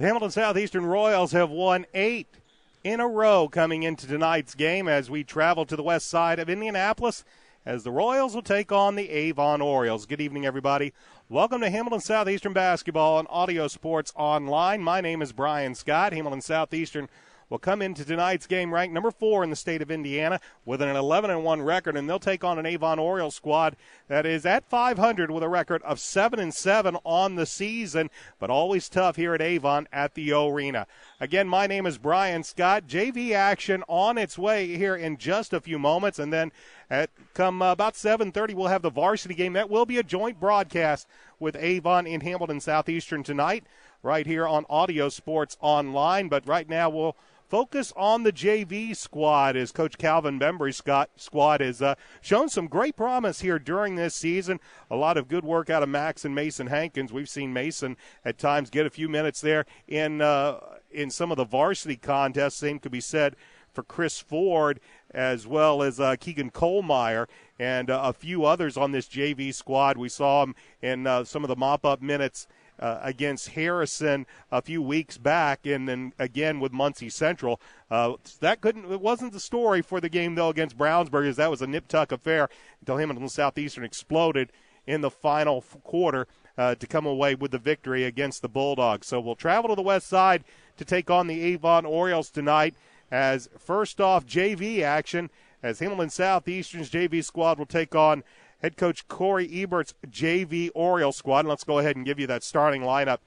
The Hamilton Southeastern Royals have won 8 in a row coming into tonight's game as we travel to the west side of Indianapolis as the Royals will take on the Avon Orioles. Good evening, everybody. Welcome to Hamilton Southeastern Basketball on Audio Sports Online. My name is Brian Scott. Hamilton Southeastern will come into tonight's game ranked number 4 in the state of Indiana with an 11-1 record, and they'll take on an Avon Orioles squad that is at 500 with a record of 7-7 on the season, but always tough here at Avon at the Arena. Again, my name is Brian Scott. JV action on its way here in just a few moments, and then at about 7:30 we'll have the varsity game. That will be a joint broadcast with Avon in Hamilton Southeastern tonight right here on Audio Sports Online, but right now we'll focus on the JV squad as Coach Calvin Bembry's squad has shown some great promise here during this season. A lot of good work out of Max and Mason Hankins. We've seen Mason at times get a few minutes there in some of the varsity contests. Same could be said for Chris Ford as well as Keegan Kohlmeyer and a few others on this JV squad. We saw him in some of the mop-up minutes against Harrison a few weeks back, and then again with Muncie Central. It wasn't the story for the game though against Brownsburg, as that was a nip-tuck affair until Hamilton Southeastern exploded in the final quarter to come away with the victory against the Bulldogs. So we'll travel to the west side to take on the Avon Orioles tonight. As first off, JV action, as Hamilton Southeastern's JV squad will take on head coach Corey Ebert's JV Orioles squad. And let's go ahead and give you that starting lineup.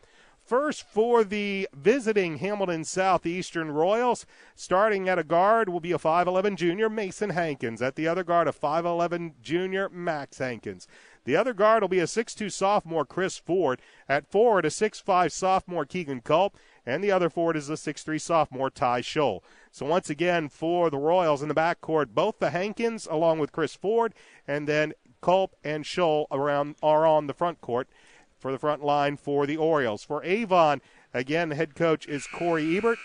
First, for the visiting Hamilton Southeastern Royals, starting at a guard will be a 5'11 junior, Mason Hankins. At the other guard, a 5'11 junior, Max Hankins. The other guard will be a 6'2 sophomore, Chris Ford. At forward, a 6'5 sophomore, Keegan Culp. And the other forward is a 6'3 sophomore, Ty Scholl. So once again, for the Royals in the backcourt, both the Hankins along with Chris Ford, and then Culp and Scholl are on the front court for the front line for the Orioles. For Avon, again, the head coach is Corey Ebert.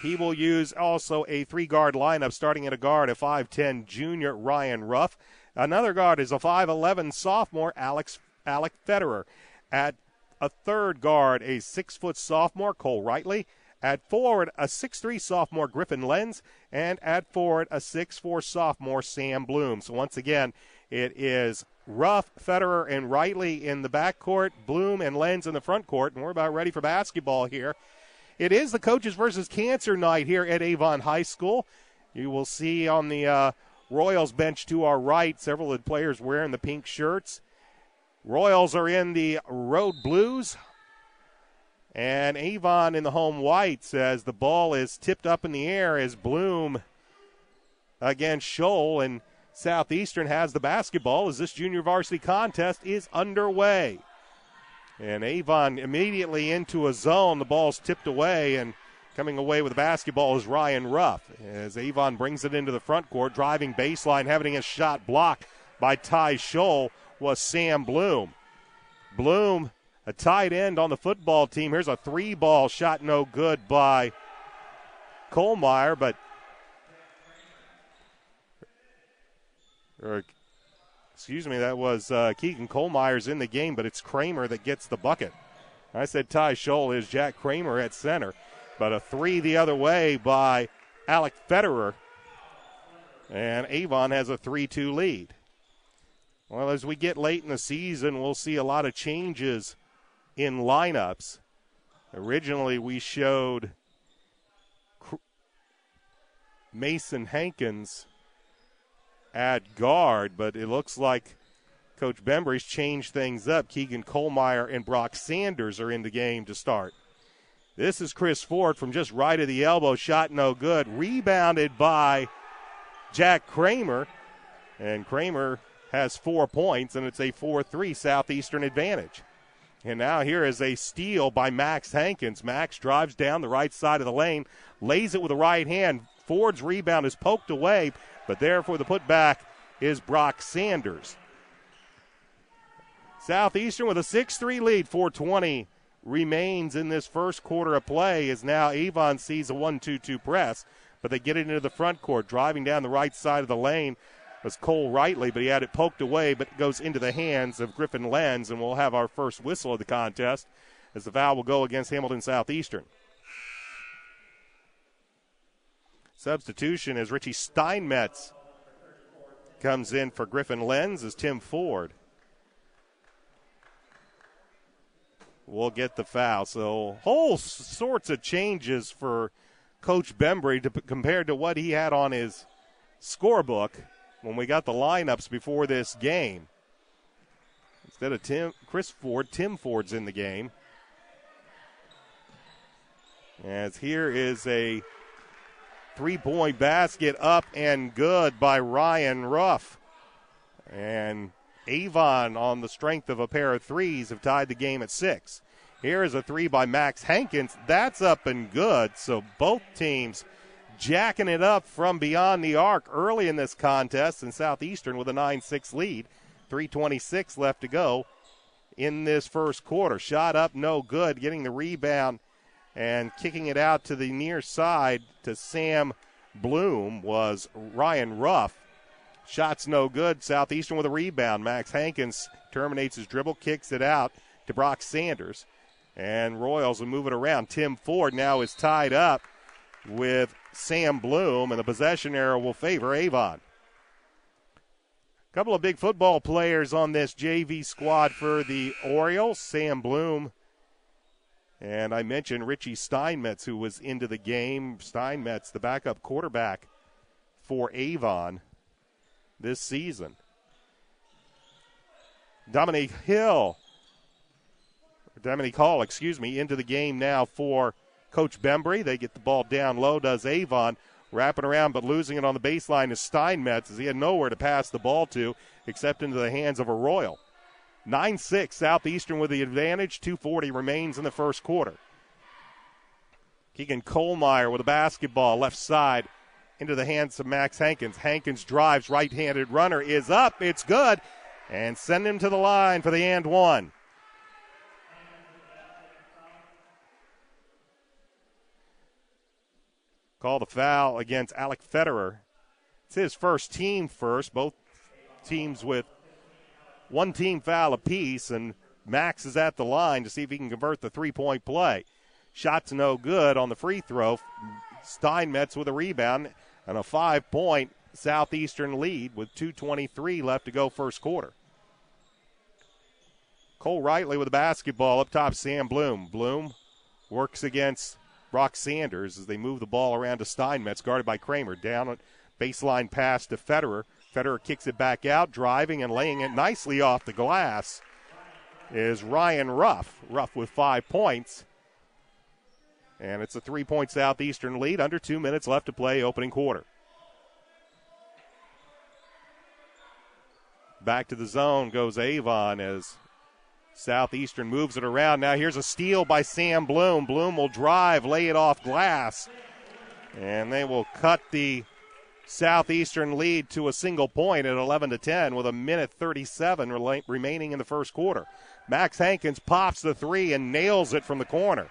He will use also a 3-guard lineup, starting at a guard, a 5'10 junior, Ryan Ruff. Another guard is a 5'11 sophomore, Alec Federer. At a third guard, a 6-foot sophomore, Cole Wrightley. At forward, a 6'3 sophomore, Griffin Lenz. And at forward, a 6'4 sophomore, Sam Bloom. So once again, it is Ruff, Federer, and Wrightley in the backcourt, Bloom and Lenz in the front court, and we're about ready for basketball here. It is the Coaches versus Cancer night here at Avon High School. You will see on the Royals bench to our right several of the players wearing the pink shirts. Royals are in the road blues, and Avon in the home whites as the ball is tipped up in the air as Bloom against Scholl, and Southeastern has the basketball as this junior varsity contest is underway. And Avon immediately into a zone. The ball's tipped away, and coming away with the basketball is Ryan Ruff as Avon brings it into the front court, driving baseline, having a shot blocked by Ty Scholl was Sam Bloom. Bloom, a tight end on the football team. Here's a 3-ball shot, no good by Kohlmeyer, that was Keegan Kohlmeyer's in the game, but it's Kramer that gets the bucket. I said Ty Scholl is Jack Kramer at center, but a 3 the other way by Alec Federer, and Avon has a 3-2 lead. Well, as we get late in the season, we'll see a lot of changes in lineups. Originally, we showed Mason Hankins at guard, but it looks like Coach Bembry's changed things up. Keegan Kohlmeyer and Brock Sanders are in the game to start. This is Chris Ford from just right of the elbow, shot no good. Rebounded by Jack Kramer, and Kramer has 4 points, and it's a 4-3 Southeastern advantage. And now here is a steal by Max Hankins. Max drives down the right side of the lane, lays it with the right hand. Ford's rebound is poked away, but there for the putback is Brock Sanders. Southeastern with a 6-3 lead. 4:20 remains in this first quarter of play as now Avon sees a 1-2-2 press, but they get it into the front court. Driving down the right side of the lane was Cole Wrightley, but he had it poked away, but it goes into the hands of Griffin Lenz, and we'll have our first whistle of the contest as the foul will go against Hamilton Southeastern. Substitution as Richie Steinmetz comes in for Griffin Lenz as Tim Ford will get the foul. So whole sorts of changes for Coach Bembry compared to what he had on his scorebook when we got the lineups before this game. Instead of Chris Ford, Tim Ford's in the game. As here is a three-point basket up and good by Ryan Ruff. And Avon, on the strength of a pair of threes, have tied the game at 6. Here is a three by Max Hankins. That's up and good. So both teams jacking it up from beyond the arc early in this contest, and Southeastern with a 9-6 lead. 3:26 left to go in this first quarter. Shot up, no good. Getting the rebound and kicking it out to the near side to Sam Bloom was Ryan Ruff. Shots no good. Southeastern with a rebound. Max Hankins terminates his dribble, kicks it out to Brock Sanders. And Royals will move it around. Tim Ford now is tied up with Sam Bloom, and the possession arrow will favor Avon. A couple of big football players on this JV squad for the Orioles. Sam Bloom, and I mentioned Richie Steinmetz, who was into the game. Steinmetz, the backup quarterback for Avon this season. Dominique Hall, into the game now for Coach Bembry. They get the ball down low, does Avon. Wrapping around but losing it on the baseline is Steinmetz, as he had nowhere to pass the ball to except into the hands of a Royal. 9-6, Southeastern with the advantage. 2:40 remains in the first quarter. Keegan Kohlmeyer with a basketball left side into the hands of Max Hankins. Hankins drives, right-handed runner is up. It's good. And send him to the line for the and one. Call the foul against Alec Federer. It's his first team first. Both teams with one team foul apiece, and Max is at the line to see if he can convert the three-point play. Shot's no good on the free throw. Steinmetz with a rebound and a 5-point Southeastern lead with 2:23 left to go first quarter. Cole Rightly with the basketball up top, Sam Bloom. Bloom works against Brock Sanders as they move the ball around to Steinmetz, guarded by Kramer. Down a baseline pass to Federer. Federer kicks it back out, driving and laying it nicely off the glass is Ryan Ruff. Ruff with 5 points. And it's a 3-point Southeastern lead. Under 2 minutes left to play, opening quarter. Back to the zone goes Avon as Southeastern moves it around. Now here's a steal by Sam Bloom. Bloom will drive, lay it off glass, and they will cut the Southeastern lead to a single point at 11-10 with a minute 37 remaining in the first quarter. Max Hankins pops the three and nails it from the corner.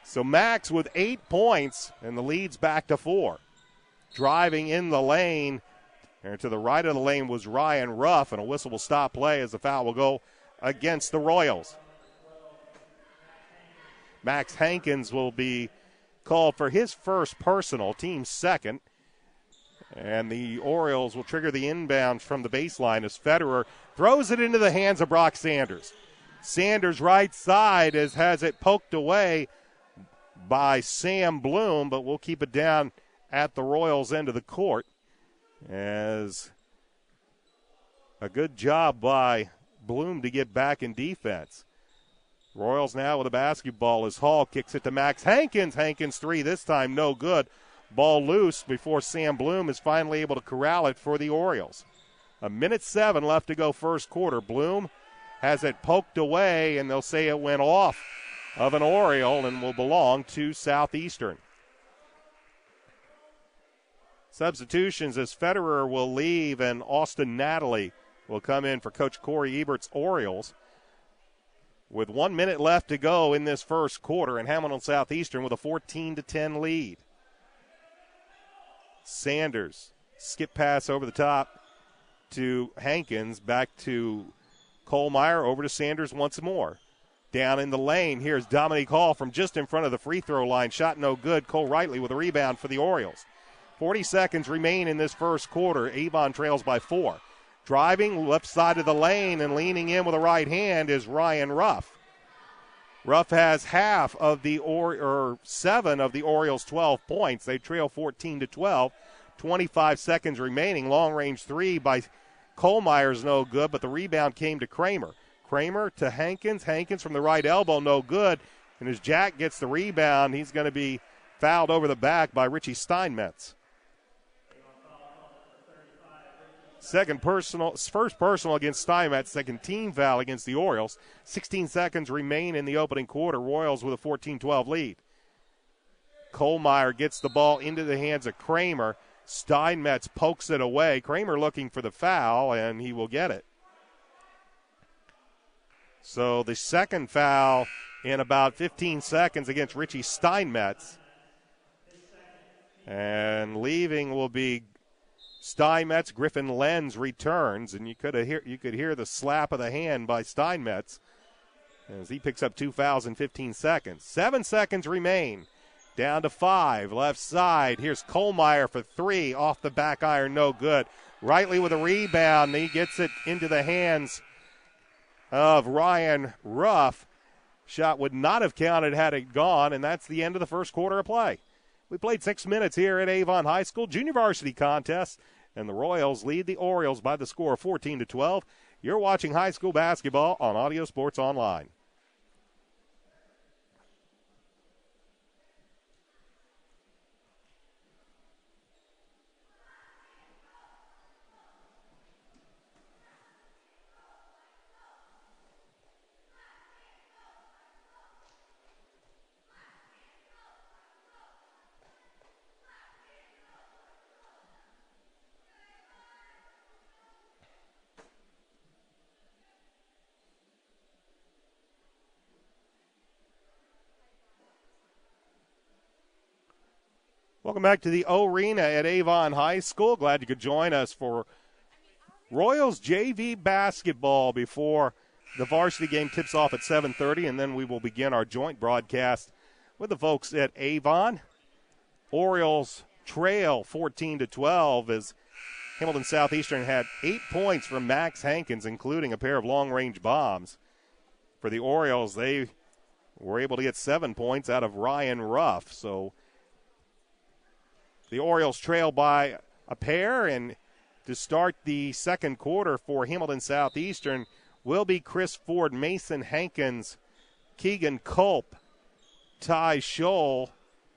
So Max with 8 points, and the lead's back to 4. Driving in the lane, and to the right of the lane was Ryan Ruff, and a whistle will stop play as the foul will go against the Royals. Max Hankins will be called for his first personal, team second. And the Orioles will trigger the inbound from the baseline as Federer throws it into the hands of Brock Sanders. Sanders right side has it poked away by Sam Bloom, but we'll keep it down at the Royals' end of the court. As a good job by Bloom to get back in defense. Royals now with a basketball as Hall kicks it to Max Hankins. Hankins three, this time no good. Ball loose before Sam Bloom is finally able to corral it for the Orioles. 1:07 left to go first quarter. Bloom has it poked away, and they'll say it went off of an Oriole and will belong to Southeastern. Substitutions as Federer will leave and Austin Natalie will come in for Coach Corey Ebert's Orioles. With 1 minute left to go in this first quarter, and Hamilton Southeastern with a 14-10 lead. Sanders, skip pass over the top to Hankins, back to Kohlmeyer over to Sanders once more. Down in the lane, here's Dominique Hall from just in front of the free throw line. Shot no good. Cole Rightly with a rebound for the Orioles. 40 seconds remain in this first quarter. Avon trails by 4. Driving left side of the lane and leaning in with a right hand is Ryan Ruff. Ruff has half of the 7 of the Orioles' 12 points. They trail 14-12. 25 seconds remaining. Long range three by Kohlmeyer's no good, but the rebound came to Kramer. Kramer to Hankins. Hankins from the right elbow, no good. And as Jack gets the rebound, he's going to be fouled over the back by Richie Steinmetz. First personal against Steinmetz, second team foul against the Orioles. 16 seconds remain in the opening quarter. Royals with a 14-12 lead. Kohlmeyer gets the ball into the hands of Kramer. Steinmetz pokes it away. Kramer looking for the foul, and he will get it. So the second foul in about 15 seconds against Richie Steinmetz. And leaving will be Steinmetz. Griffin Lenz returns, and you could hear the slap of the hand by Steinmetz as he picks up 2 fouls in 15 seconds. 7 seconds remain. Down to 5. Left side. Here's Kohlmeyer for 3. Off the back iron, no good. Rightly with a rebound. He gets it into the hands of Ryan Ruff. Shot would not have counted had it gone, and that's the end of the first quarter of play. We played 6 minutes here at Avon High School junior varsity contest, and the Royals lead the Orioles by the score of 14-12. You're watching high school basketball on Audio Sports Online. Welcome back to the Arena at Avon High School. Glad you could join us for Royals JV basketball before the varsity game tips off at 7:30, and then we will begin our joint broadcast with the folks at Avon. Orioles trail 14-12 as Hamilton Southeastern had 8 points from Max Hankins, including a pair of long-range bombs. For the Orioles, they were able to get 7 points out of Ryan Ruff, so the Orioles trail by a pair, and to start the second quarter for Hamilton Southeastern will be Chris Ford, Mason Hankins, Keegan Culp, Ty Scholl,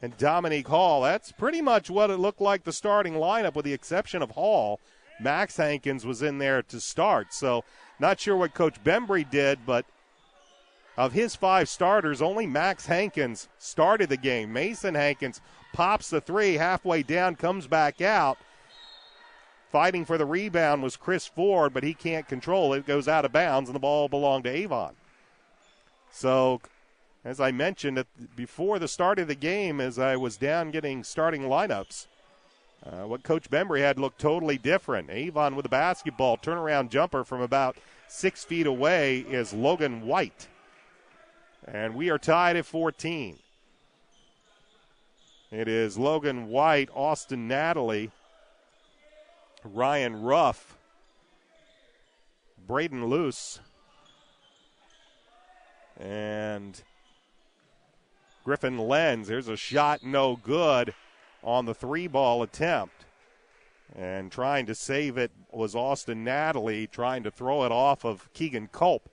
and Dominique Hall. That's pretty much what it looked like the starting lineup with the exception of Hall. Max Hankins was in there to start, so not sure what Coach Bembry did, but of his 5 starters, only Max Hankins started the game. Mason Hankins pops the 3 halfway down, comes back out. Fighting for the rebound was Chris Ford, but he can't control it. It goes out of bounds, and the ball belonged to Avon. So, as I mentioned before the start of the game, as I was down getting starting lineups, what Coach Bembry had looked totally different. Avon with the basketball, turnaround jumper from about 6 feet away is Logan White. And we are tied at 14. It is Logan White, Austin Natalie, Ryan Ruff, Braden Luce, and Griffin Lenz. There's a shot no good on the 3-ball attempt. And trying to save it was Austin Natalie, trying to throw it off of Keegan Culp.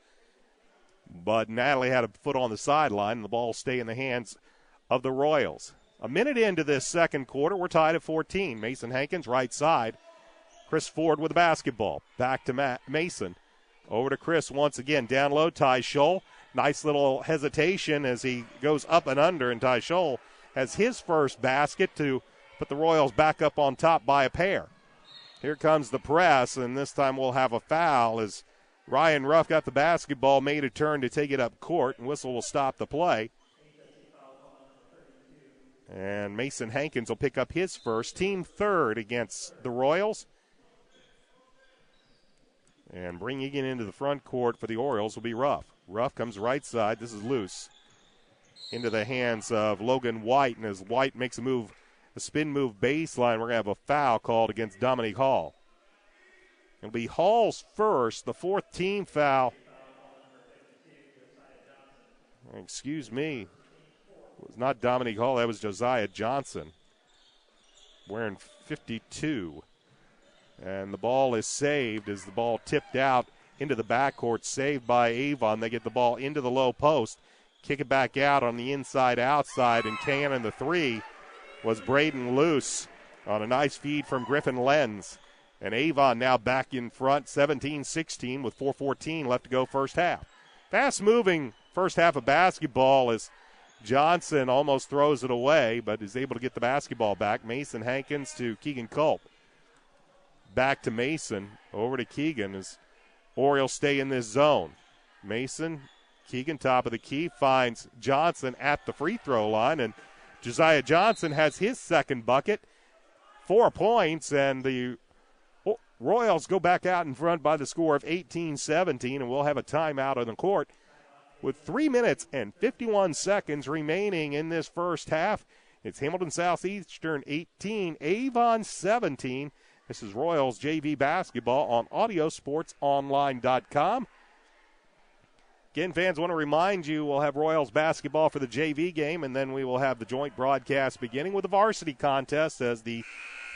But Natalie had a foot on the sideline, and the ball stay in the hands of the Royals. A minute into this second quarter, we're tied at 14. Mason Hankins, right side. Chris Ford with the basketball. Back to Mason. Over to Chris once again. Down low, Ty Scholl. Nice little hesitation as he goes up and under, and Ty Scholl has his first basket to put the Royals back up on top by a pair. Here comes the press, and this time we'll have a foul as Ryan Ruff got the basketball, made a turn to take it up court, and whistle will stop the play. And Mason Hankins will pick up his first, team third against the Royals. And bringing it into the front court for the Orioles will be Ruff. Ruff comes right side. This is loose. Into the hands of Logan White. And as White makes a spin move baseline, we're going to have a foul called against Dominique Hall. It'll be Hall's first, the fourth team foul. Excuse me. It was not Dominique Hall. That was Josiah Johnson, wearing 52. And the ball is saved as the ball tipped out into the backcourt, saved by Avon. They get the ball into the low post, kick it back out on the inside-outside, and cannon the three was Braden Luce on a nice feed from Griffin Lenz. And Avon now back in front, 17-16 with 4:14 left to go first half. Fast-moving first half of basketball as Johnson almost throws it away, but is able to get the basketball back. Mason Hankins to Keegan Culp. Back to Mason, over to Keegan as Orioles stay in this zone. Mason, Keegan top of the key, finds Johnson at the free throw line, and Josiah Johnson has his second bucket, 4 points, and the Royals go back out in front by the score of 18-17, and we'll have a timeout on the court with 3 minutes and 51 seconds remaining in this first half. It's Hamilton Southeastern 18, Avon 17. This is Royals JV basketball on audiosportsonline.com. Again, fans, want to remind you we'll have Royals basketball for the JV game, and then we will have the joint broadcast beginning with the varsity contest as the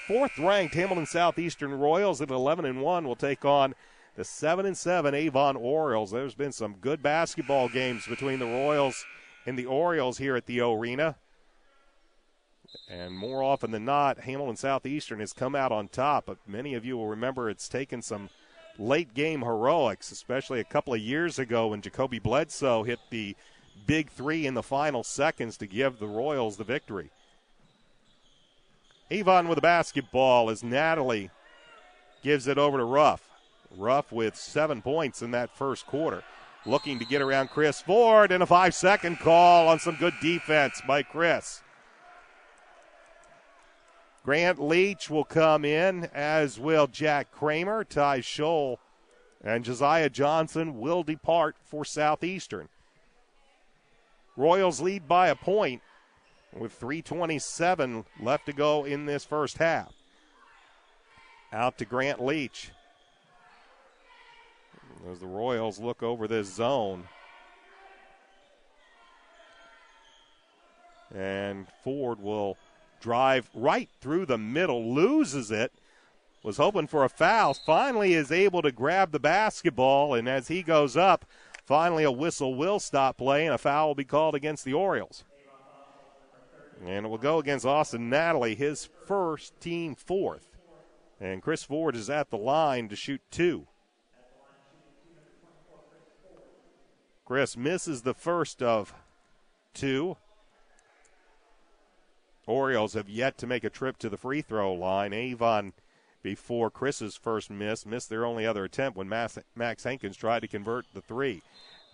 fourth-ranked Hamilton Southeastern Royals at 11-1 will take on the 7-7 Avon Orioles. There's been some good basketball games between the Royals and the Orioles here at the arena. And more often than not, Hamilton Southeastern has come out on top. But many of you will remember it's taken some late-game heroics, especially a couple of years ago when Jacoby Bledsoe hit the big three in the final seconds to give the Royals the victory. Avon with the basketball as Natalie gives it over to Ruff. Ruff with 7 points in that first quarter. Looking to get around Chris Ford, and a 5-second call on some good defense by Chris. Grant Leach will come in, as will Jack Kramer. Ty Scholl and Josiah Johnson will depart for Southeastern. Royals lead by a point with 3:27 left to go in this first half. Out to Grant Leach as the Royals look over this zone. And Ford will drive right through the middle, loses it, was hoping for a foul, finally is able to grab the basketball, and as he goes up, finally a whistle will stop play, and a foul will be called against the Orioles. And it will go against Austin Natalie, his first, team fourth. And Chris Ford is at the line to shoot 2. Chris misses the first of 2. Orioles have yet to make a trip to the free throw line. Avon, before Chris's first missed their only other attempt when Max Hankins tried to convert the 3.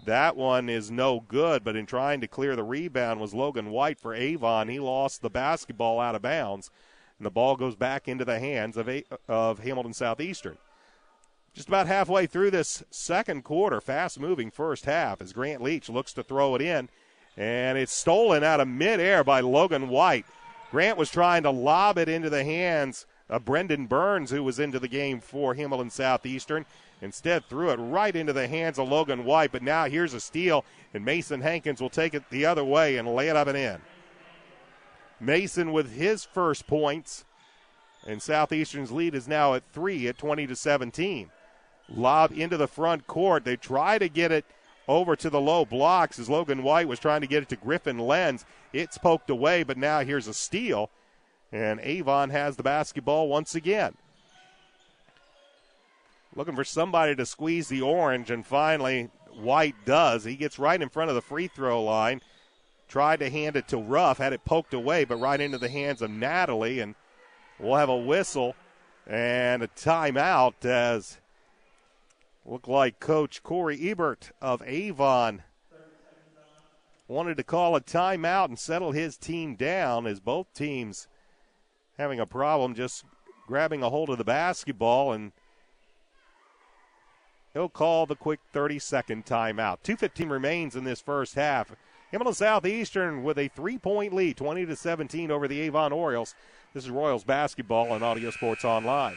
That one is no good, but in trying to clear the rebound was Logan White for Avon. He lost the basketball out of bounds, and the ball goes back into the hands of Hamilton Southeastern. Just about halfway through this second quarter, fast-moving first half, as Grant Leach looks to throw it in, and it's stolen out of midair by Logan White. Grant was trying to lob it into the hands of Brendan Burns, who was into the game for Hamilton Southeastern. Instead, threw it right into the hands of Logan White, but now here's a steal, and Mason Hankins will take it the other way and lay it up and in. Mason with his first points, and Southeastern's lead is now at 3 at 20-17. Lob into the front court. They try to get it over to the low blocks as Logan White was trying to get it to Griffin Lenz. It's poked away, but now here's a steal, and Avon has the basketball once again. Looking for somebody to squeeze the orange, and finally White does. He gets right in front of the free throw line, tried to hand it to Ruff, had it poked away, but right into the hands of Natalie, and we'll have a whistle and a timeout as looked like Coach Corey Ebert of Avon wanted to call a timeout and settle his team down, as both teams having a problem just grabbing a hold of the basketball, and he'll call the quick 30-second timeout. 2:15 remains in this first half. Hamilton Southeastern with a 3-point lead, 20-17 over the Avon Orioles. This is Royals basketball on Audio Sports Online.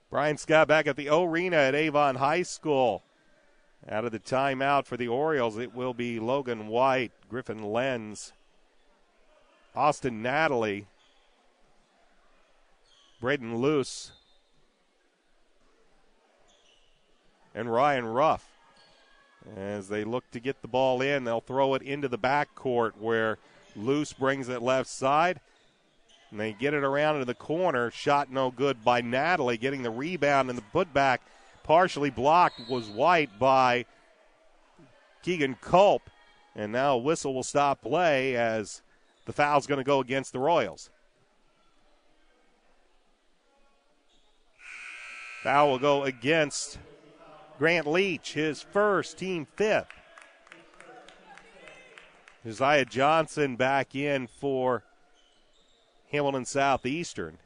Brian Scott back at the arena at Avon High School. Out of the timeout for the Orioles, it will be Logan White, Griffin Lenz, Austin Natalie, Braden Luce, and Ryan Ruff. As they look to get the ball in, they'll throw it into the backcourt where Luce brings it left side. And they get it around into the corner. Shot no good by Natalie. Getting the rebound and the putback partially blocked was White by Keegan Culp. And now a whistle will stop play as the foul's going to go against the Royals. Foul will go against Grant Leach, his first, team fifth. Josiah Johnson back in for Hamilton Southeastern.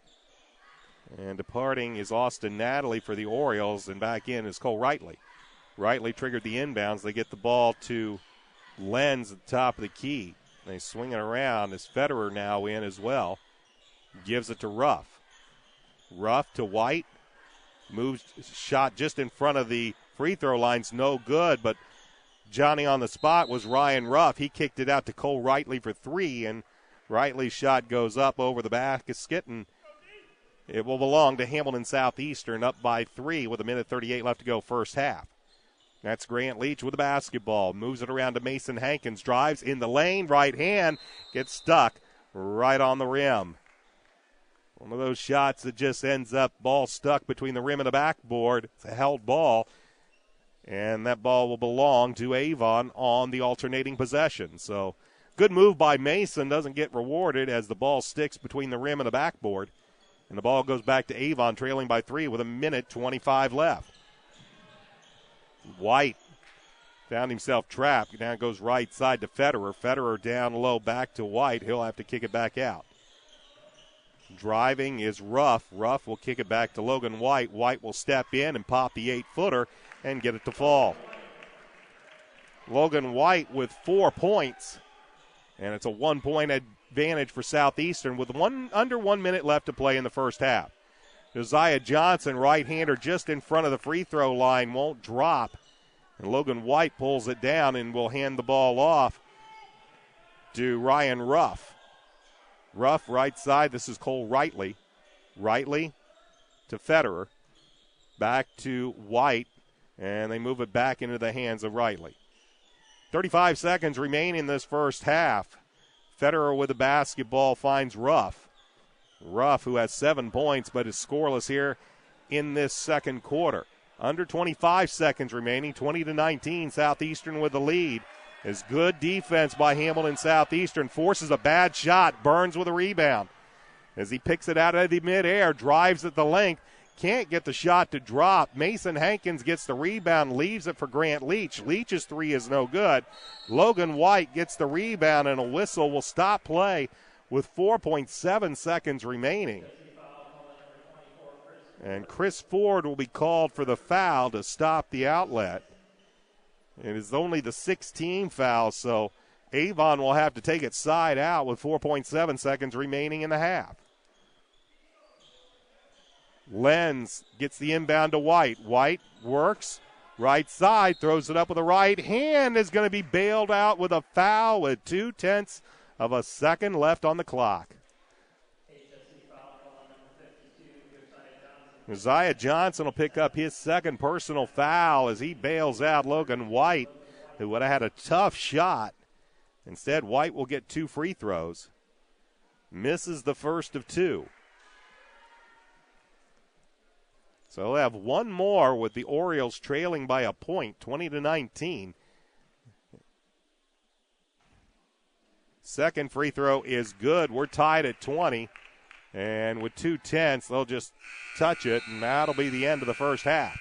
And departing is Austin Natalie for the Orioles, and back in is Cole Rightly. Rightly triggered the inbounds. They get the ball to Lenz at the top of the key. They swing it around as Federer now in as well. Gives it to Ruff. Ruff to White. Moves, shot just in front of the free throw line's no good, but Johnny on the spot was Ryan Ruff. He kicked it out to Cole Rightly for three, and Rightly's shot goes up over the basket, and it will belong to Hamilton Southeastern, up by 3 with 1:38 left to go first half. That's Grant Leach with the basketball. Moves it around to Mason Hankins. Drives in the lane. Right hand. Gets stuck right on the rim. One of those shots that just ends up ball stuck between the rim and the backboard. It's a held ball. And that ball will belong to Avon on the alternating possession. So good move by Mason. Doesn't get rewarded as the ball sticks between the rim and the backboard. And the ball goes back to Avon, trailing by 3 with 1:25 left. White found himself trapped. Now goes right side to Federer. Federer down low back to White. He'll have to kick it back out. Driving is Ruff. Ruff will kick it back to Logan White. White will step in and pop the 8-footer and get it to fall. Logan White with 4 points. And it's a 1-point advantage for Southeastern with under 1 minute left to play in the first half. Josiah Johnson, right-hander, just in front of the free throw line, won't drop. And Logan White pulls it down and will hand the ball off to Ryan Ruff. Ruff, right side. This is Cole Rightly. Rightly to Federer. Back to White. And they move it back into the hands of Rightly. 35 seconds remain in this first half. Federer with the basketball finds Ruff. Ruff, who has 7 points but is scoreless here in this second quarter. Under 25 seconds remaining, 20-19. Southeastern with the lead. Is good defense by Hamilton Southeastern. Forces a bad shot. Burns with a rebound. As he picks it out of the midair, drives at the length. Can't get the shot to drop. Mason Hankins gets the rebound, leaves it for Grant Leach. Leach's 3 is no good. Logan White gets the rebound, and a whistle will stop play with 4.7 seconds remaining. And Chris Ford will be called for the foul to stop the outlet. It is only the 16th foul, so Avon will have to take it side out with 4.7 seconds remaining in the half. Lenz gets the inbound to White. White works, right side, throws it up with a right hand, is going to be bailed out with a foul with 0.2 of a second left on the clock. Josiah Johnson will pick up his second personal foul as he bails out Logan White, who would have had a tough shot. Instead, White will get 2 free throws. Misses the first of 2. So we'll have one more with the Orioles trailing by a point, 20-19. Second free throw is good. We're tied at 20. And with 2:10, they'll just touch it, and that'll be the end of the first half.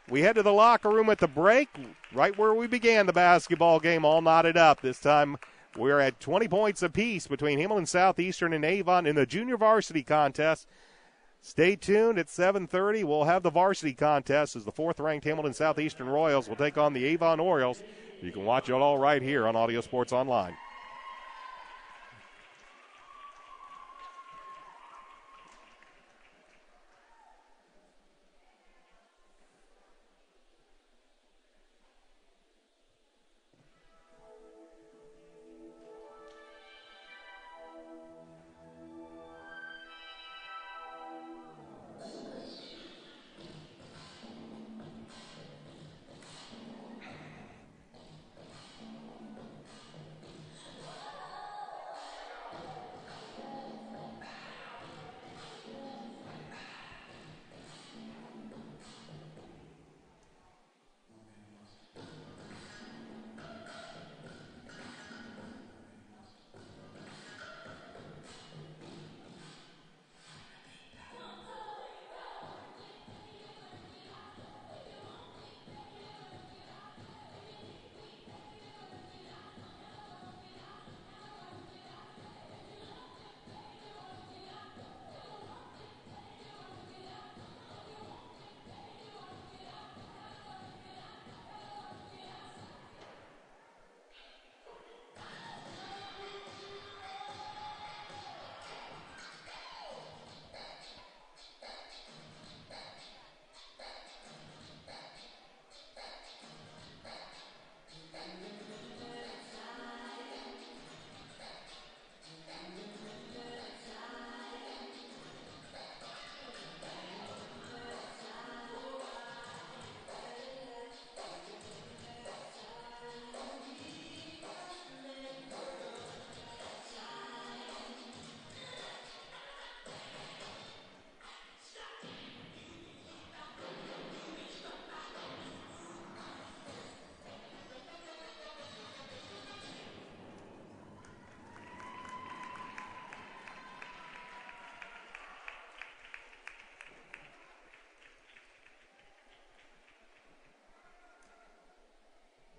We head to the locker room at the break, right where we began the basketball game, all knotted up. This time we're at 20 points apiece between Hamilton Southeastern and Avon in the junior varsity contest. Stay tuned at 7:30. We'll have the varsity contest as the fourth-ranked Hamilton Southeastern Royals will take on the Avon Orioles. You can watch it all right here on Audio Sports Online.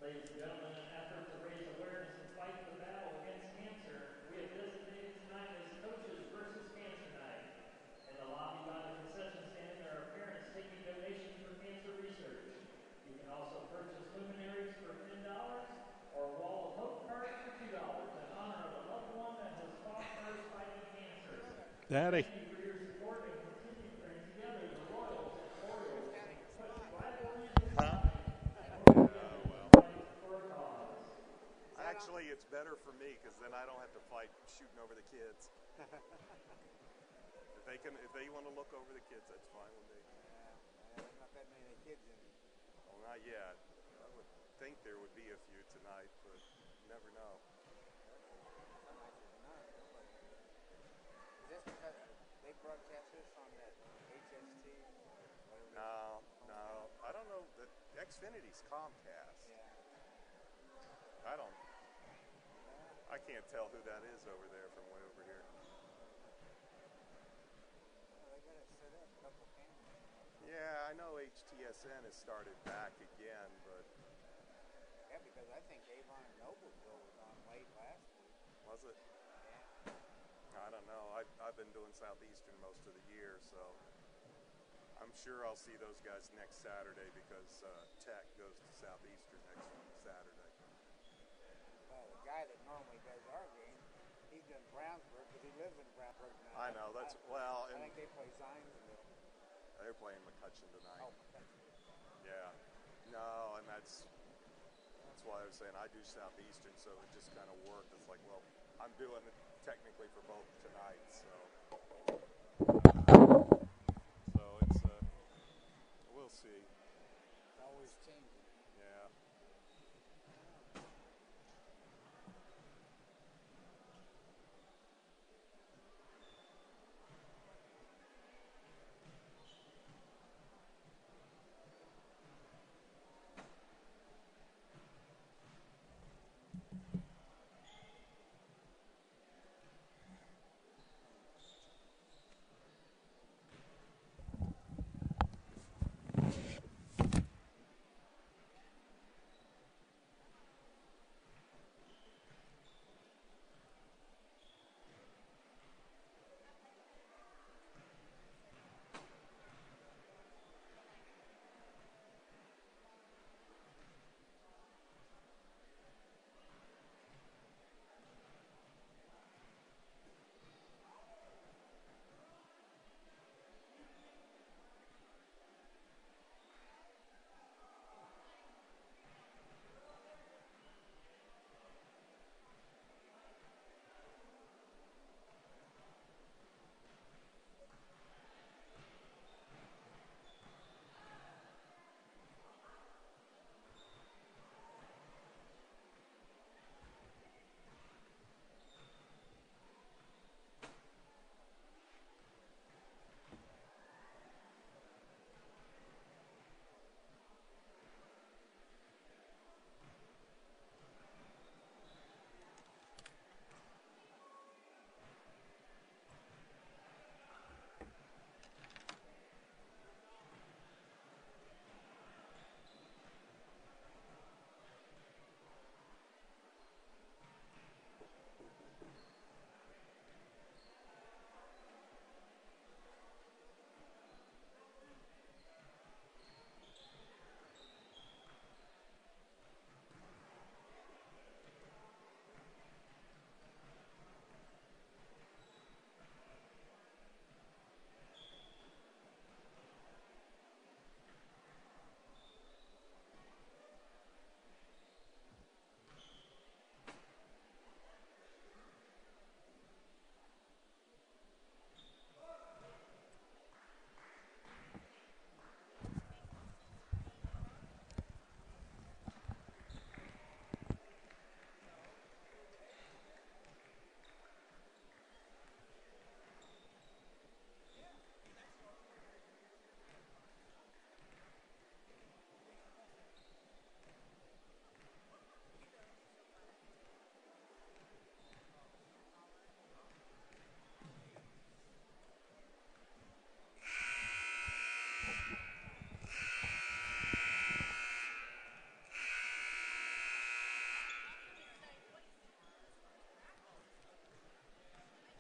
Ladies and gentlemen, in an effort to raise awareness and fight the battle against cancer, we have designated tonight as Coaches versus Cancer Night. In the lobby by the concession stand, there are parents taking donations for cancer research. You can also purchase luminaries for $10 or a Wall of Hope card for $2 in honor of a loved one that has fought first fighting cancer. Daddy. Thank you for your support and continue and together the Royals and Orioles push rivalries aside and work together to fight for a cause. Actually, it's better for me because then I don't have to fight shooting over the kids. If they want to look over the kids, that's fine with me. There's not that many kids in it. Well, not yet. I would think there would be a few tonight, but you never know. Some nights there's none. Is this because they broadcast this on that HST? No. I don't know. The Xfinity's Comcast. Yeah. I can't tell who that is over there from way over here. Well, they got it set up, a couple of cameras. Yeah, I know HTSN has started back again, but Yeah, because I think Avon and Noblesville was on late last week. was it? Yeah. I don't know. I've been doing Southeastern most of the year, so I'm sure I'll see those guys next Saturday because Tech goes to Southeastern next Saturday. Well, the guy that normally does our game, he's in Brownsburg because he lives in Brownsburg now. I know. I think they play Zionsville. They're playing McCutcheon tonight. Oh, that's Yeah. No, and that's why I was saying I do Southeastern, so it just kind of worked. It's like, well, I'm doing it technically for both tonight, so it's we'll see. it's always changing. Yeah.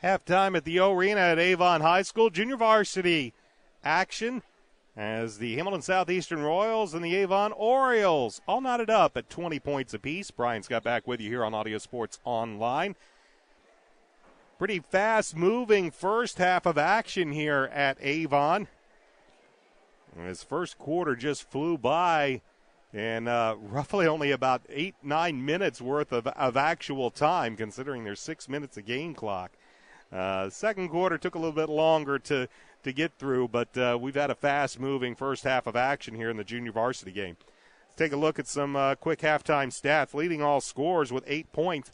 Halftime at the Arena at Avon High School. Junior varsity action as the Hamilton Southeastern Royals and the Avon Orioles all knotted up at 20 points apiece. Brian Scott back with you here on Audio Sports Online. Pretty fast-moving first half of action here at Avon. His first quarter just flew by, and roughly only about 8-9 minutes worth of actual time, considering there's 6 minutes of game clock. Second quarter took a little bit longer to get through, but we've had a fast-moving first half of action here in the junior varsity game. Let's take a look at some quick halftime stats. Leading all scorers with 8 points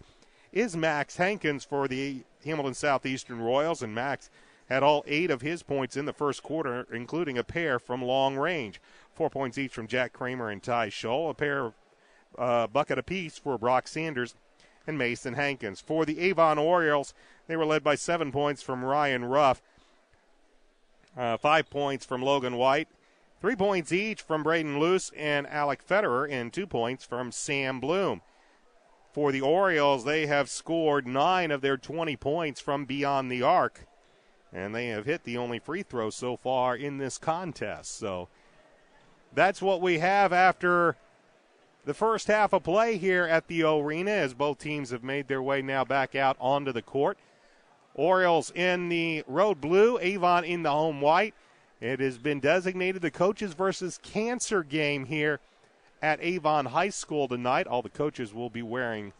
is Max Hankins for the Hamilton Southeastern Royals, and Max had all 8 of his points in the first quarter, including a pair from long range. 4 points each from Jack Kramer and Ty Scholl, a pair bucket apiece for Brock Sanders and Mason Hankins. For the Avon Orioles, they were led by 7 points from Ryan Ruff, 5 points from Logan White, 3 points each from Braden Luce and Alec Federer, and 2 points from Sam Bloom. For the Orioles, they have scored 9 of their 20 points from beyond the arc, and they have hit the only free throw so far in this contest. So that's what we have after the first half of play here at the Arena, as both teams have made their way now back out onto the court. Orioles in the road blue, Avon in the home white. It has been designated the Coaches versus Cancer game here at Avon High School tonight. All the coaches will be wearing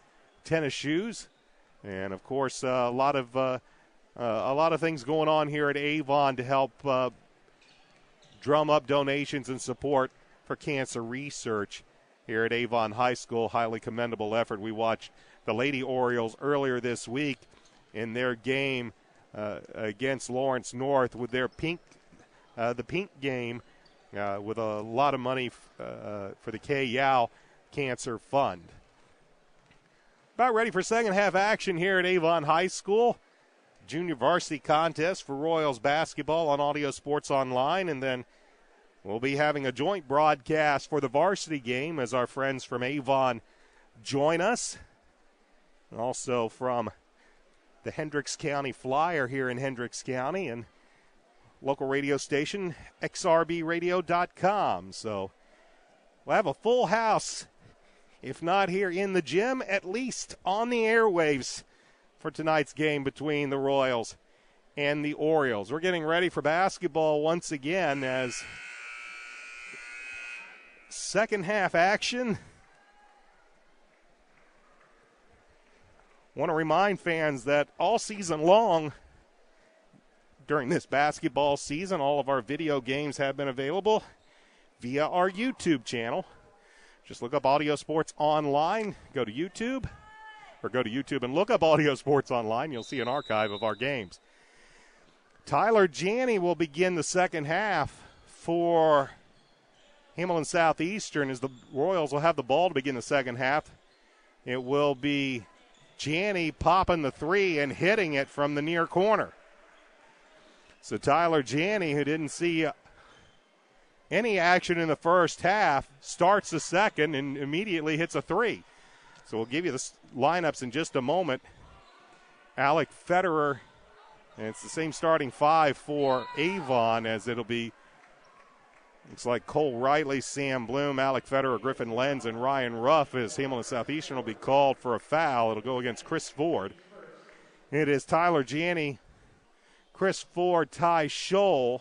tennis shoes, and of course a lot of things going on here at Avon to help drum up donations and support for cancer research here at Avon High School. Highly commendable effort. We watched the Lady Orioles earlier this week in their game against Lawrence North with their pink game with a lot of money for the K. Yao Cancer Fund. About ready for second half action here at Avon High School. Junior varsity contest for Royals basketball on Audio Sports Online, and then we'll be having a joint broadcast for the varsity game as our friends from Avon join us. Also from the Hendricks County Flyer here in Hendricks County, and local radio station xrbradio.com. So we'll have a full house, if not here in the gym, at least on the airwaves for tonight's game between the Royals and the Orioles. We're getting ready for basketball once again as second half action. Want to remind fans that all season long during this basketball season, all of our video games have been available via our YouTube channel. Just look up Audio Sports Online, go to YouTube and look up Audio Sports Online. You'll see an archive of our games. Tyler Janney will begin the second half for Hamilton Southeastern as the Royals will have the ball to begin the second half. It will be Janney popping the three and hitting it from the near corner. So Tyler Janney, who didn't see any action in the first half, starts the second and immediately hits a three. So we'll give you the lineups in just a moment. Alec Federer, and it's the same starting five for Avon, as it'll be, looks like Cole Riley, Sam Bloom, Alec Federer, Griffin Lenz, and Ryan Ruff, as Hamilton Southeastern will be called for a foul. It'll go against Chris Ford. It is Tyler Janney, Chris Ford, Ty Scholl,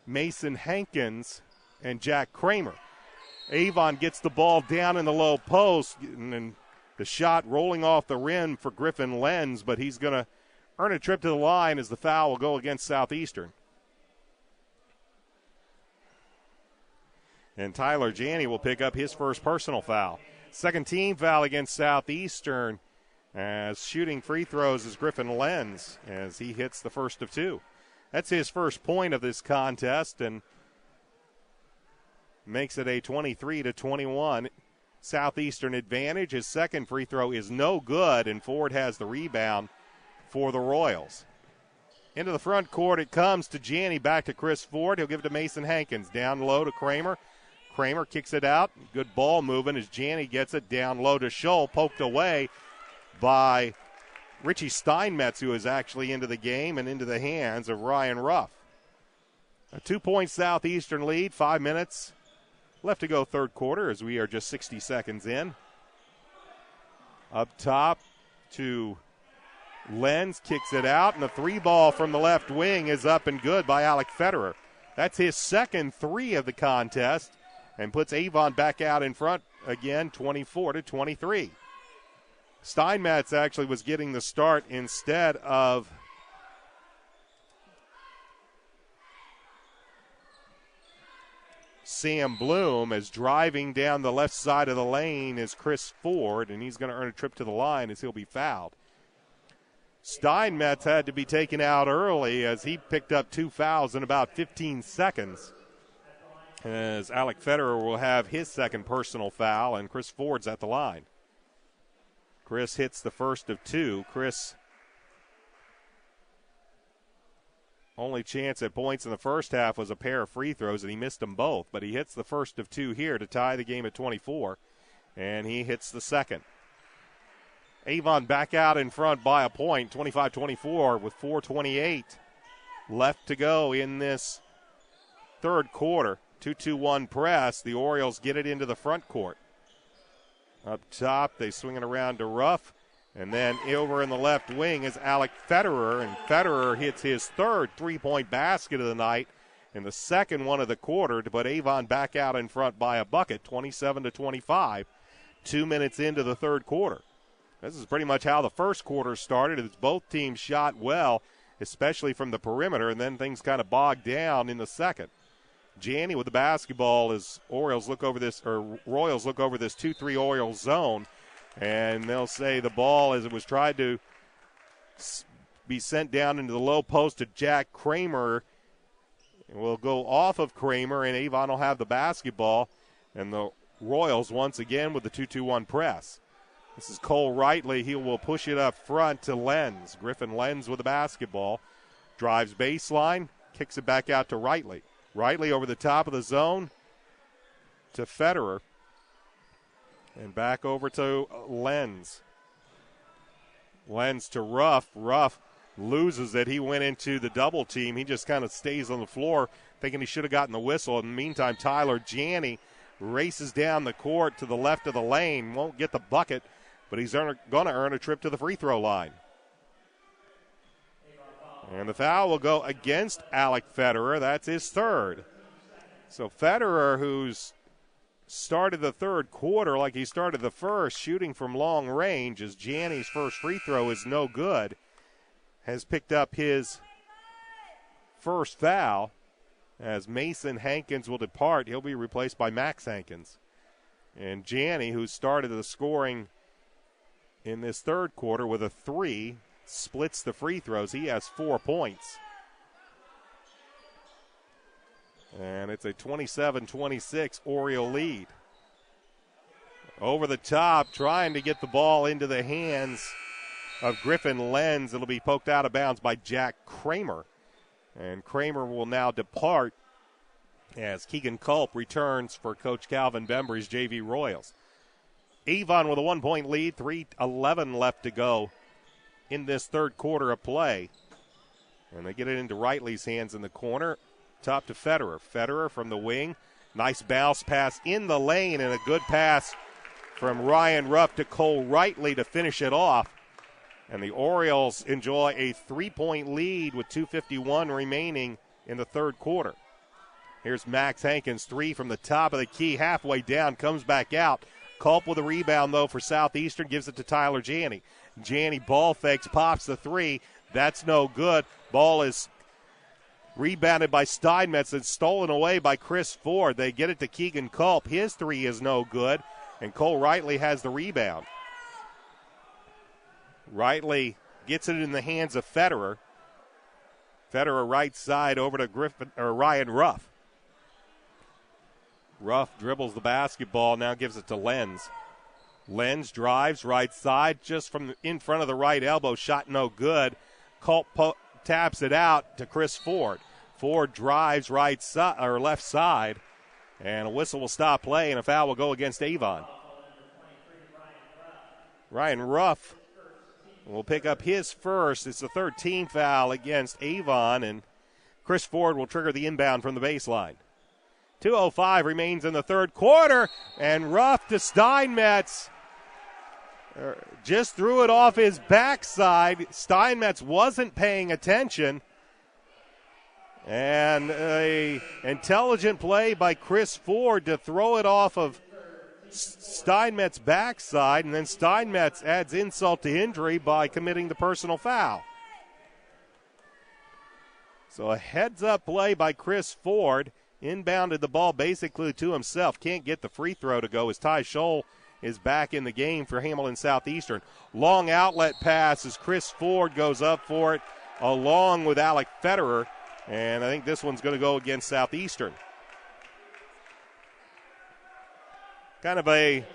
Mason Hankins, and Jack Kramer. Avon gets the ball down in the low post, and then the shot rolling off the rim for Griffin Lenz, but he's going to earn a trip to the line as the foul will go against Southeastern. And Tyler Janney will pick up his first personal foul. Second team foul against Southeastern, as shooting free throws is Griffin Lenz as he hits the first of two. That's his first point of this contest and makes it a 23-21 Southeastern advantage. His second free throw is no good, and Ford has the rebound for the Royals. Into the front court it comes to Janney, back to Chris Ford. He'll give it to Mason Hankins. Down low to Kramer. Kramer kicks it out. Good ball movement as Janney gets it down low to Scholl. Poked away by Richie Steinmetz, who is actually into the game and into the hands of Ryan Ruff. A 2-point Southeastern lead, 5 minutes left to go third quarter as we are just 60 seconds in. Up top to Lenz, kicks it out, and the 3-ball from the left wing is up and good by Alec Federer. That's his second 3 of the contest and puts Avon back out in front again, 24-23. Steinmetz actually was getting the start instead of Sam Bloom, as driving down the left side of the lane is Chris Ford, and he's going to earn a trip to the line as he'll be fouled. Steinmetz had to be taken out early as he picked up 2 fouls in about 15 seconds. As Alec Federer will have his second personal foul, and Chris Ford's at the line. Chris hits the first of 2. Chris only chance at points in the first half was a pair of free throws, and he missed them both. But he hits the first of 2 here to tie the game at 24, and he hits the second. Avon back out in front by a point, 25-24, with 4:28 left to go in this third quarter. 2-2-1 press. The Orioles get it into the front court. Up top, they swing it around to Ruff. And then over in the left wing is Alec Federer, and Federer hits his third 3-point basket of the night and the second one of the quarter to put Avon back out in front by a bucket, 27-25, 2 minutes into the third quarter. This is pretty much how the first quarter started, as both teams shot well, especially from the perimeter, and then things kind of bogged down in the second. Janney with the basketball as Royals look over this 2-3 Orioles zone. And they'll say the ball, as it was tried to be sent down into the low post to Jack Kramer, will go off of Kramer, and Avon will have the basketball. And the Royals once again with the 2-2-1 press. This is Cole Rightly. He will push it up front to Lenz. Griffin Lenz with the basketball. Drives baseline, kicks it back out to Rightly. Rightly over the top of the zone to Federer. And back over to Lenz. Lenz to Ruff. Ruff loses it. He went into the double team. He just kind of stays on the floor thinking he should have gotten the whistle. In the meantime, Tyler Janney races down the court to the left of the lane. Won't get the bucket, but he's going to earn a trip to the free throw line. And the foul will go against Alec Federer. That's his third. So Federer, who's started the third quarter like he started the first, shooting from long range, as Janney's first free throw is no good, has picked up his first foul. As Mason Hankins will depart, he'll be replaced by Max Hankins. And Janney, who started the scoring in this third quarter with a 3, splits the free throws. He has 4 points. And it's a 27-26 Oriole lead. Over the top, trying to get the ball into the hands of Griffin Lenz. It'll be poked out of bounds by Jack Kramer. And Kramer will now depart as Keegan Culp returns for Coach Calvin Bembry's JV Royals. Avon with a 1-point lead, 3:11 left to go in this third quarter of play. And they get it into Rightly's hands in the corner. Top to Federer. Federer from the wing. Nice bounce pass in the lane, and a good pass from Ryan Ruff to Cole Rightly to finish it off. And the Orioles enjoy a 3-point lead with 2:51 remaining in the third quarter. Here's Max Hankins, 3 from the top of the key, halfway down, comes back out. Culp with a rebound, though, for Southeastern, gives it to Tyler Janney. Janney ball fakes, pops the 3. That's no good. Ball is rebounded by Steinmetz and stolen away by Chris Ford. They get it to Keegan Culp. His 3 is no good, and Cole Rightly has the rebound. Rightly gets it in the hands of Federer. Federer right side over to Ryan Ruff. Ruff dribbles the basketball, now gives it to Lenz. Lenz drives right side, just from in front of the right elbow, shot no good. Culp taps it out to Chris Ford. Ford drives right side or left side, and a whistle will stop play, and a foul will go against Avon. Ryan Ruff will pick up his first. It's the third team foul against Avon, and Chris Ford will trigger the inbound from the baseline. 2:05 remains in the third quarter, and Ruff to Steinmetz. Just threw it off his backside. Steinmetz wasn't paying attention. And a intelligent play by Chris Ford to throw it off of Steinmetz's backside, and then Steinmetz adds insult to injury by committing the personal foul. So a heads-up play by Chris Ford. Inbounded the ball basically to himself. Can't get the free throw to go as Ty Scholl is back in the game for Hamilton Southeastern. Long outlet pass as Chris Ford goes up for it along with Alec Federer. And I think this one's going to go against Southeastern. Kind of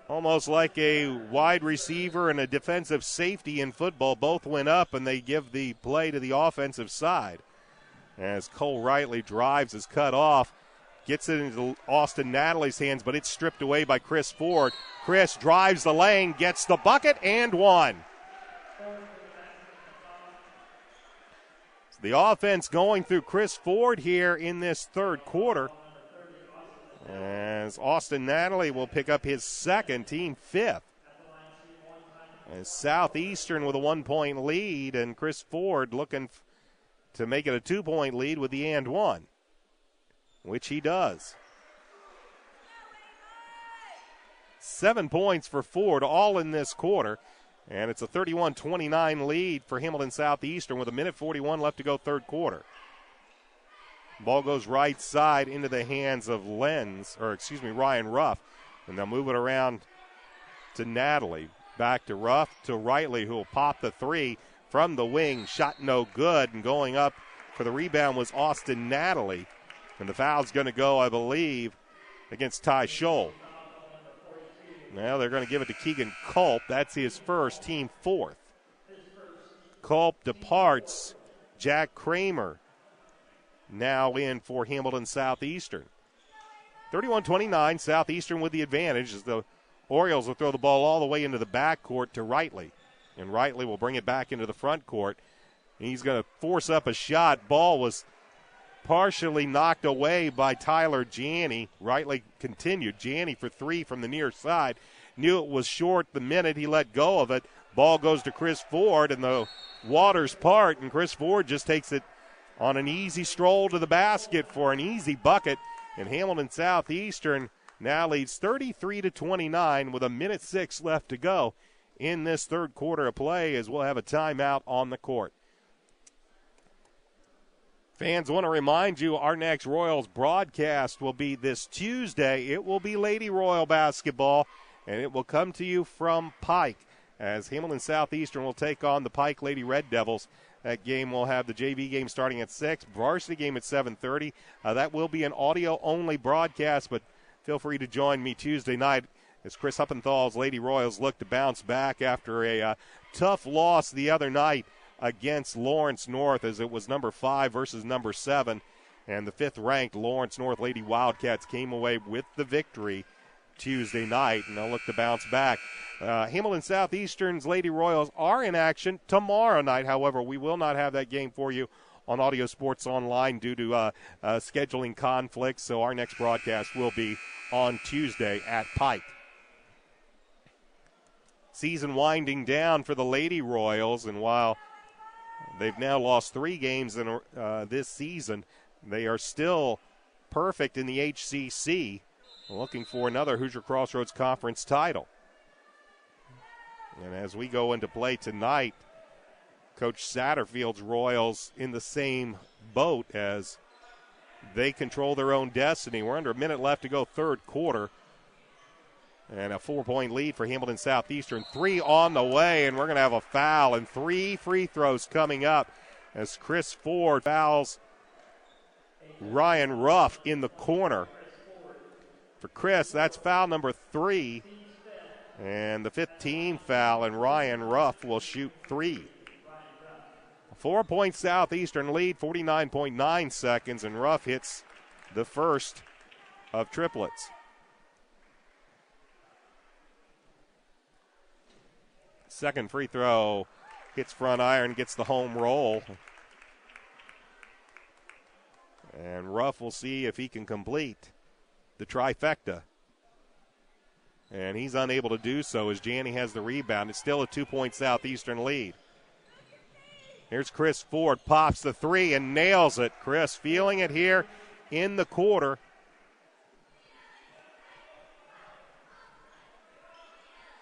almost like a wide receiver and a defensive safety in football. Both went up, and they give the play to the offensive side. As Cole Rightly drives, is cut off, gets it into Austin Natalie's hands, but it's stripped away by Chris Ford. Chris drives the lane, gets the bucket, and one. The offense going through Chris Ford here in this third quarter. As Austin Natalie will pick up his second, team fifth. As Southeastern with a 1-point lead, and Chris Ford looking to make it a 2-point lead with the and one, which he does. 7 points for Ford, all in this quarter. And it's a 31-29 lead for Hamilton Southeastern with 1:41 left to go third quarter. Ball goes right side into the hands of Ryan Ruff. And they'll move it around to Natalie. Back to Ruff to Rightly, who will pop the three from the wing. Shot no good. And going up for the rebound was Austin Natalie. And the foul's going to go, I believe, against Ty Scholl. Now they're going to give it to Keegan Culp. That's his first, team fourth. Culp departs. Jack Kramer now in for Hamilton Southeastern. 31-29, Southeastern with the advantage as the Orioles will throw the ball all the way into the backcourt to Rightly. And Rightly will bring it back into the front court. He's going to force up a shot. Ball was partially knocked away by Tyler Janney. Rightly continued. Janney for three from the near side. Knew it was short the minute he let go of it. Ball goes to Chris Ford, and the waters part, and Chris Ford just takes it on an easy stroll to the basket for an easy bucket. And Hamilton Southeastern now leads 33-29 with 1:06 left to go in this third quarter of play, as we'll have a timeout on the court. Fans, want to remind you our next Royals broadcast will be this Tuesday. It will be Lady Royal basketball, and it will come to you from Pike as Hamilton Southeastern will take on the Pike Lady Red Devils. That game will have the JV game starting at 6, varsity game at 7:30. That will be an audio-only broadcast, but feel free to join me Tuesday night as Chris Huppenthal's Lady Royals look to bounce back after a tough loss the other night against Lawrence North, as it was number 5 versus number 7. And the 5th-ranked Lawrence North Lady Wildcats came away with the victory Tuesday night, and they'll look to bounce back. Hamilton Southeastern's Lady Royals are in action tomorrow night. However, we will not have that game for you on Audio Sports Online due to scheduling conflicts, so our next broadcast will be on Tuesday at Pike. Season winding down for the Lady Royals, and while they've now lost 3 games in this season, they are still perfect in the HCC, looking for another Hoosier Crossroads Conference title. And as we go into play tonight, Coach Satterfield's Royals in the same boat as they control their own destiny. We're under a minute left to go third quarter. And a 4-point lead for Hamilton Southeastern. 3 on the way, and we're going to have a foul and 3 free throws coming up as Chris Ford fouls Ryan Ruff in the corner. For Chris, that's foul number 3. And the 5th team foul, and Ryan Ruff will shoot 3. A 4-point Southeastern lead, 49.9 seconds, and Ruff hits the first of triplets. Second free throw hits front iron, gets the home roll. And Ruff will see if he can complete the trifecta. And he's unable to do so as Janney has the rebound. It's still a 2-point Southeastern lead. Here's Chris Ford, pops the three and nails it. Chris feeling it here in the quarter.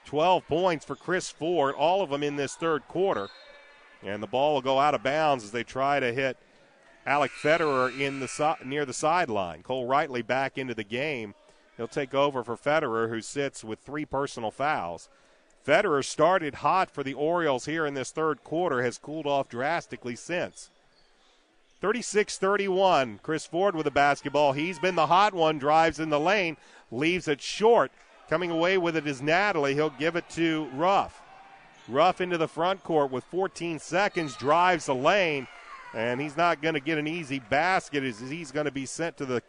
"12 points for Chris Ford, all of them in this third quarter. And the ball will go out of bounds as they try to hit Alec Federer near the sideline. Cole Rightly back into the game. He'll take over for Federer, who sits with 3 personal fouls. Federer started hot for the Orioles here in this third quarter, has cooled off drastically since. 36-31, Chris Ford with the basketball. He's been the hot one, drives in the lane, leaves it short. Coming away with it is Natalie. He'll give it to Ruff. Ruff into the front court with 14 seconds, drives the lane, and he's not going to get an easy basket as he's going to be sent to the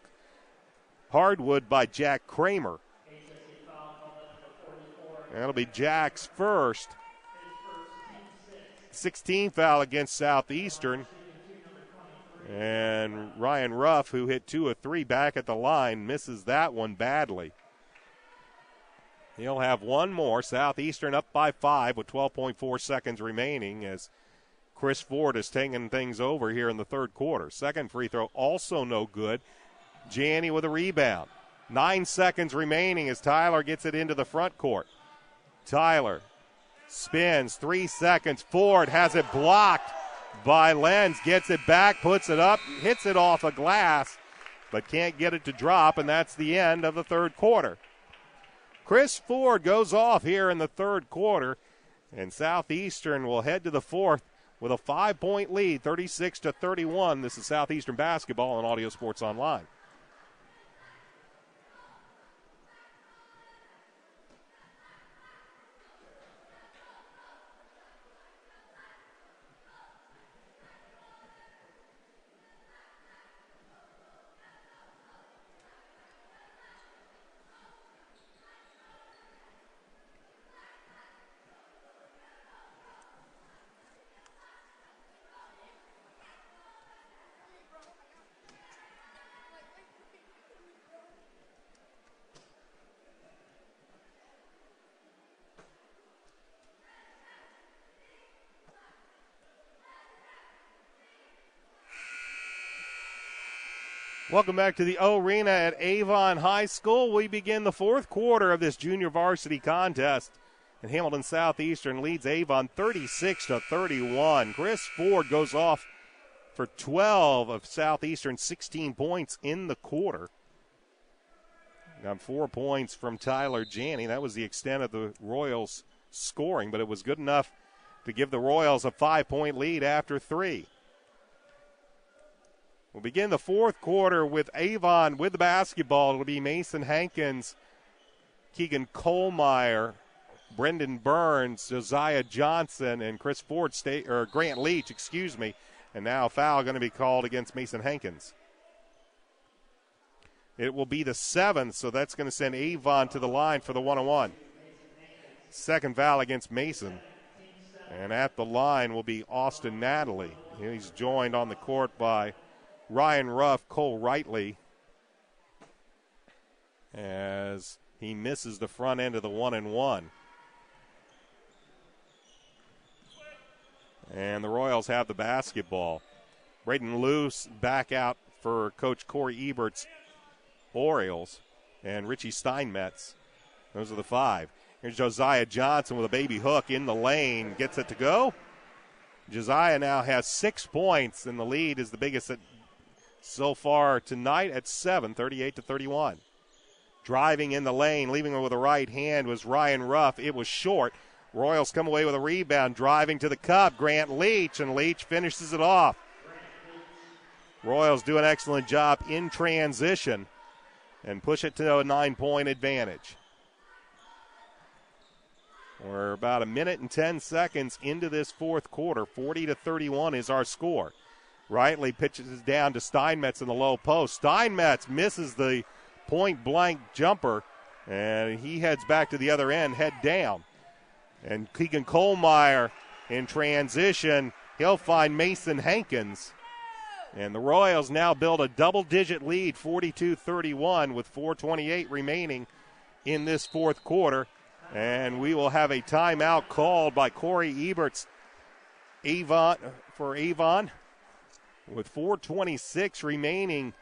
hardwood by Jack Kramer. That'll be Jack's first. 16th foul against Southeastern. And Ryan Ruff, who hit 2 of 3 back at the line, misses that one badly. He'll have one more. Southeastern up by 5 with 12.4 seconds remaining as Chris Ford is taking things over here in the third quarter. Second free throw also no good. Janney with a rebound. 9 seconds remaining as Tyler gets it into the front court. Tyler spins, 3 seconds. Ford has it blocked by Lenz. Gets it back, puts it up, hits it off a glass, but can't get it to drop, and that's the end of the third quarter. Chris Ford goes off here in the third quarter, and Southeastern will head to the fourth with a 5-point lead, 36-31. This is Southeastern basketball on Audio Sports Online. Welcome back to the O-Arena at Avon High School. We begin the fourth quarter of this junior varsity contest. And Hamilton Southeastern leads Avon 36-31. Chris Ford goes off for 12 of Southeastern's 16 points in the quarter. Got 4 points from Tyler Janney. That was the extent of the Royals' scoring, but it was good enough to give the Royals a 5-point lead after 3. We'll begin the fourth quarter with Avon with the basketball. It'll be Mason Hankins, Keegan Kohlmeyer, Brendan Burns, Josiah Johnson, and Chris Ford, Grant Leach, And now a foul going to be called against Mason Hankins. It will be the 7th, so that's going to send Avon to the line for the 1-on-1. Second foul against Mason. And at the line will be Austin Natalie. He's joined on the court by Ryan Ruff, Cole Rightly, as he misses the front end of the 1-and-1. And the Royals have the basketball. Braden Luce back out for Coach Corey Ebert's Orioles, and Richie Steinmetz. Those are the 5. Here's Josiah Johnson with a baby hook in the lane. Gets it to go. Josiah now has 6 points, and the lead is the biggest so far tonight at 7, 38-31. Driving in the lane, leaving it with a right hand was Ryan Ruff. It was short. Royals come away with a rebound. Driving to the cup, Grant Leach, and Leach finishes it off. Royals do an excellent job in transition and push it to a 9-point advantage. We're about a minute and 10 seconds into this fourth quarter. 40-31 is our score. Rightly pitches down to Steinmetz in the low post. Steinmetz misses the point-blank jumper, and he heads back to the other end, head down. And Keegan Kohlmeyer in transition. He'll find Mason Hankins. And the Royals now build a double-digit lead, 42-31, with 4:28 remaining in this fourth quarter. And we will have a timeout called by Corey Eberts for Avon with 4:26 remaining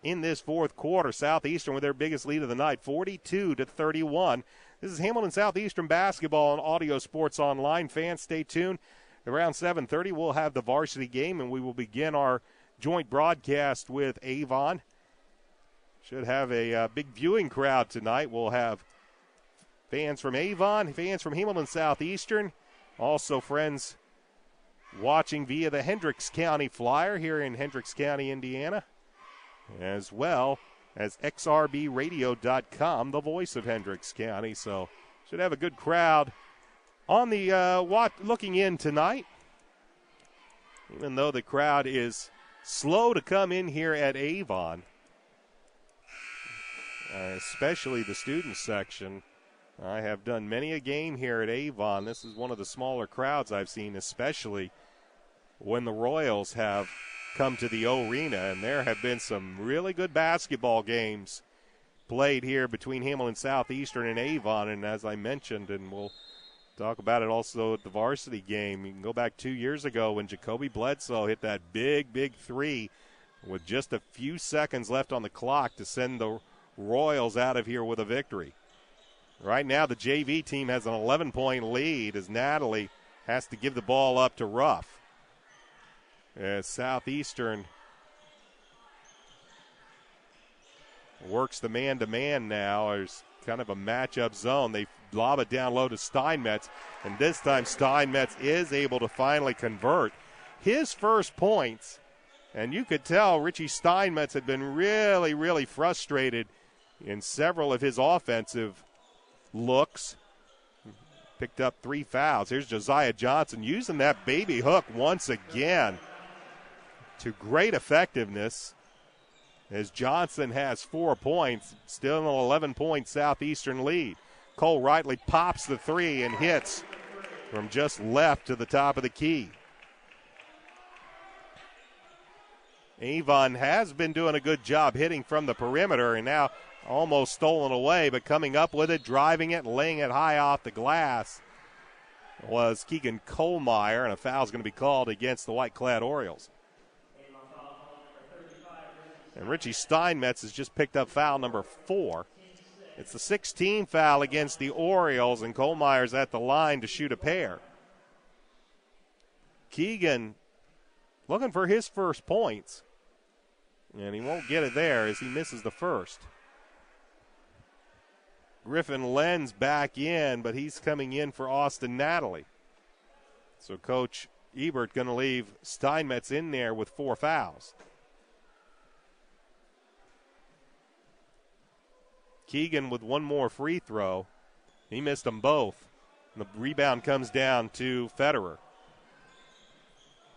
in this fourth quarter. Southeastern with their biggest lead of the night, 42-31. This is Hamilton Southeastern basketball on Audio Sports Online. Fans, stay tuned. Around 7:30, we'll have the varsity game, and we will begin our joint broadcast with Avon. Should have a big viewing crowd tonight. We'll have fans from Avon, fans from Hamilton Southeastern, also friends watching via the Hendricks County Flyer here in Hendricks County, Indiana, as well as xrbradio.com, the voice of Hendricks County. So should have a good crowd on the looking in tonight, even though the crowd is slow to come in here at Avon, especially the student section. I have done many a game here at Avon. This is one of the smaller crowds I've seen, especially when the Royals have come to the O-Arena, and there have been some really good basketball games played here between Hamilton Southeastern and Avon, and as I mentioned, and we'll talk about it also at the varsity game. You can go back 2 years ago when Jacoby Bledsoe hit that big three with just a few seconds left on the clock to send the Royals out of here with a victory. Right now the JV team has an 11-point lead as Natalie has to give the ball up to Ruff. As Southeastern works the man-to-man now. There's kind of a matchup zone. They lob it down low to Steinmetz, and this time Steinmetz is able to finally convert his first points. And you could tell Richie Steinmetz had been really frustrated in several of his offensive looks. Picked up 3 fouls. Here's Josiah Johnson using that baby hook once again to great effectiveness, as Johnson has 4 points, still an 11-point Southeastern lead. Cole Rightly pops the three and hits from just left to the top of the key. Avon has been doing a good job hitting from the perimeter, and now almost stolen away, but coming up with it, driving it, laying it high off the glass was Keegan Kohlmeyer, and a foul's going to be called against the white-clad Orioles. And Richie Steinmetz has just picked up foul number 4. It's the 16th foul against the Orioles, and Kohlmeyer's at the line to shoot a pair. Keegan looking for his first points, and he won't get it there as he misses the first. Griffin Lenz back in, but he's coming in for Austin Natalie. So Coach Ebert going to leave Steinmetz in there with 4 fouls. Keegan with 1 more free throw. He missed them both. And the rebound comes down to Federer.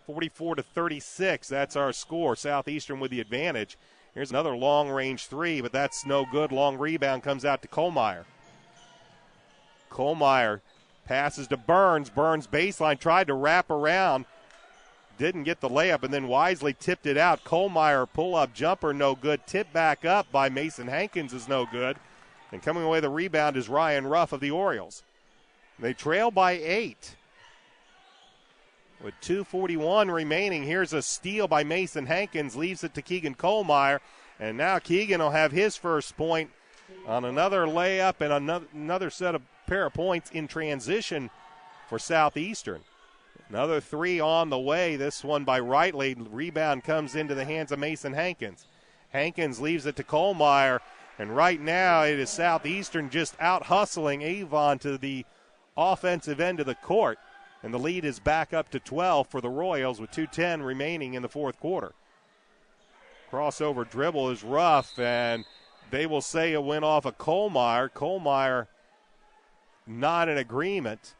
44-36, that's our score. Southeastern with the advantage. Here's another long-range 3, but that's no good. Long rebound comes out to Kohlmeyer. Kohlmeyer passes to Burns. Burns baseline, tried to wrap around. Didn't get the layup, and then wisely tipped it out. Kohlmeyer pull-up jumper, no good. Tip back up by Mason Hankins is no good. And coming away the rebound is Ryan Ruff of the Orioles. They trail by 8. With 2:41 remaining, here's a steal by Mason Hankins, leaves it to Keegan Kohlmeyer, and now Keegan will have his first point on another layup and another pair of points in transition for Southeastern. Another 3 on the way, this one by Rightly. Rebound comes into the hands of Mason Hankins. Hankins leaves it to Kohlmeyer, and right now it is Southeastern just out-hustling Avon to the offensive end of the court. And the lead is back up to 12 for the Royals with 2:10 remaining in the fourth quarter. Crossover dribble is rough, and they will say it went off of Kohlmeyer. Kohlmeyer not in agreement,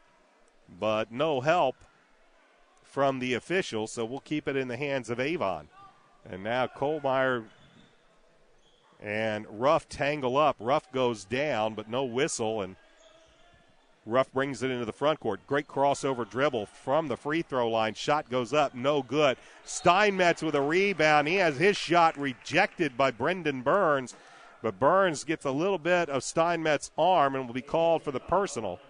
but no help from the officials, so we'll keep it in the hands of Avon. And now Kohlmeyer and Ruff tangle up. Ruff goes down, but no whistle, and Ruff brings it into the front court. Great crossover dribble from the free throw line. Shot goes up, no good. Steinmetz with a rebound. He has his shot rejected by Brendan Burns, but Burns gets a little bit of Steinmetz's arm and will be called for the personal.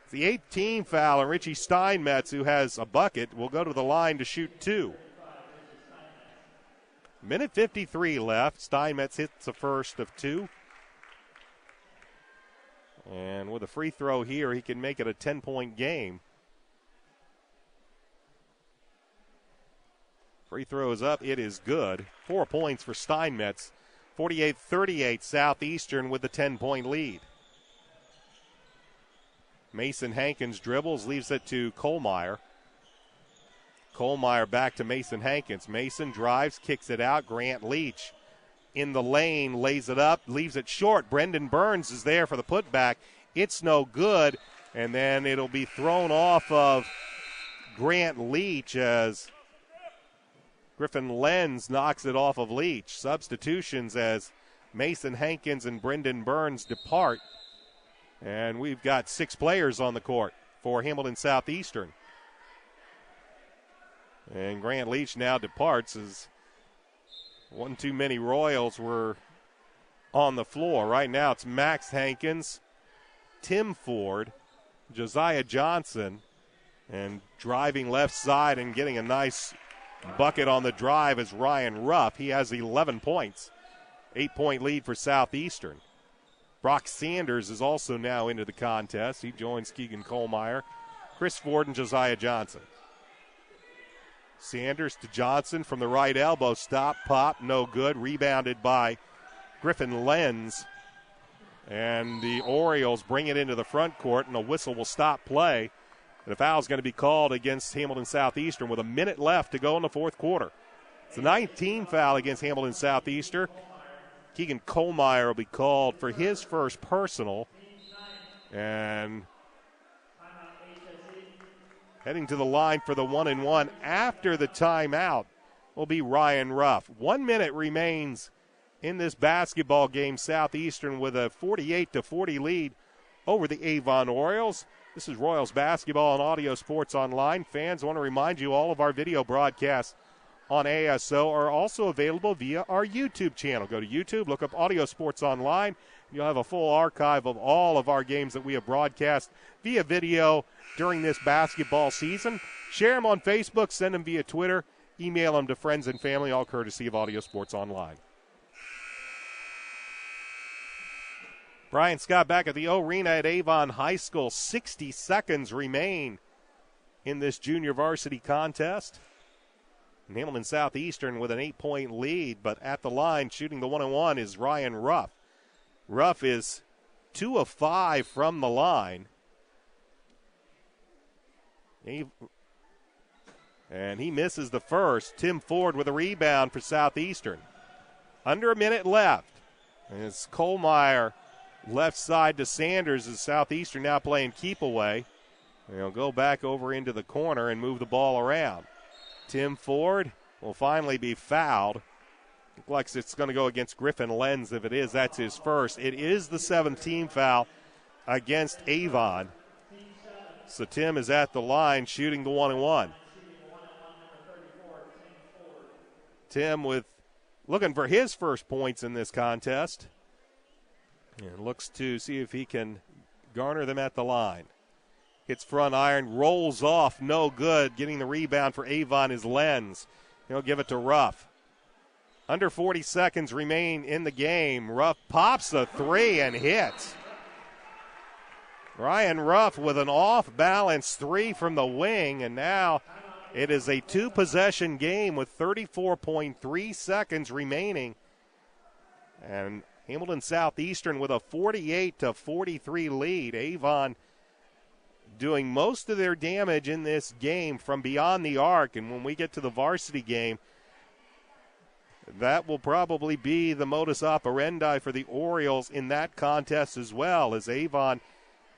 It's the 18th foul, and Richie Steinmetz, who has a bucket, will go to the line to shoot 2. Minute 53 left. Steinmetz hits the first of 2. And with a free throw here, he can make it a 10-point game. Free throw is up. It is good. 4 points for Steinmetz. 48-38 Southeastern with the 10-point lead. Mason Hankins dribbles, leaves it to Kohlmeyer. Kohlmeyer back to Mason Hankins. Mason drives, kicks it out. Grant Leach in the lane, lays it up, leaves it short. Brendan Burns is there for the putback. It's no good, and then it'll be thrown off of Grant Leach as Griffin Lenz knocks it off of Leach. Substitutions as Mason Hankins and Brendan Burns depart. And we've got 6 players on the court for Hamilton Southeastern. And Grant Leach now departs as one too many Royals were on the floor. Right now it's Max Hankins, Tim Ford, Josiah Johnson, and driving left side and getting a nice bucket on the drive is Ryan Ruff. He has 11 points. 8-point lead for Southeastern. Brock Sanders is also now into the contest. He joins Keegan Kohlmeyer, Chris Ford, and Josiah Johnson. Sanders to Johnson from the right elbow. Stop, pop, no good. Rebounded by Griffin Lenz. And the Orioles bring it into the front court, and a whistle will stop play. And a foul is going to be called against Hamilton Southeastern with a minute left to go in the fourth quarter. It's the 19th foul against Hamilton Southeastern. Keegan Kohlmeyer will be called for his first personal. And heading to the line for the 1-and-1 after the timeout will be Ryan Ruff. 1 minute remains in this basketball game. Southeastern with a 48-40 lead over the Avon Orioles. This is Royals basketball and audio sports online. Fans, I want to remind you all of our video broadcasts on ASO are also available via our YouTube channel. Go to YouTube, look up Audio Sports Online. You'll have a full archive of all of our games that we have broadcast via video during this basketball season. Share them on Facebook, send them via Twitter, email them to friends and family, all courtesy of Audio Sports Online. Brian Scott back at the arena at Avon High School. 60 seconds remain in this junior varsity contest. And Hamilton Southeastern with an 8-point lead, but at the line shooting the 1-and-1 is Ryan Ruff. Ruff is 2 of 5 from the line. And he misses the first. Tim Ford with a rebound for Southeastern. Under a minute left. And it's Kohlmeyer left side to Sanders as Southeastern now playing keep away. They'll go back over into the corner and move the ball around. Tim Ford will finally be fouled. Looks like it's going to go against Griffin Lenz. If it is, that's his first. It is the 17th foul against Avon. So Tim is at the line shooting the 1-and-1. Tim with looking for his first points in this contest. And looks to see if he can garner them at the line. Hits front iron, rolls off, no good. Getting the rebound for Avon is Lenz. He'll give it to Ruff. Under 40 seconds remain in the game. Ruff pops a 3 and hits. Ryan Ruff with an off-balance 3 from the wing, and now it is a 2-possession game with 34.3 seconds remaining. And Hamilton Southeastern with a 48-43 lead. Avon doing most of their damage in this game from beyond the arc, and when we get to the varsity game, that will probably be the modus operandi for the Orioles in that contest as well, as Avon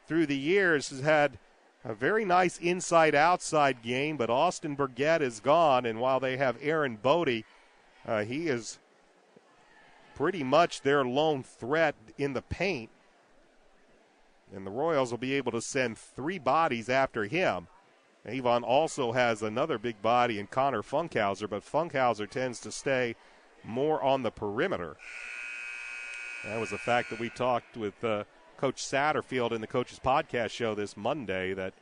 through the years has had a very nice inside-outside game, but Austin Burgett is gone, and while they have Aaron Bodie, he is pretty much their lone threat in the paint. And the Royals will be able to send 3 bodies after him. Avon also has another big body in Connor Funkhauser, but Funkhauser tends to stay more on the perimeter. That was the fact that we talked with Coach Satterfield in the Coach's Podcast show this Monday, that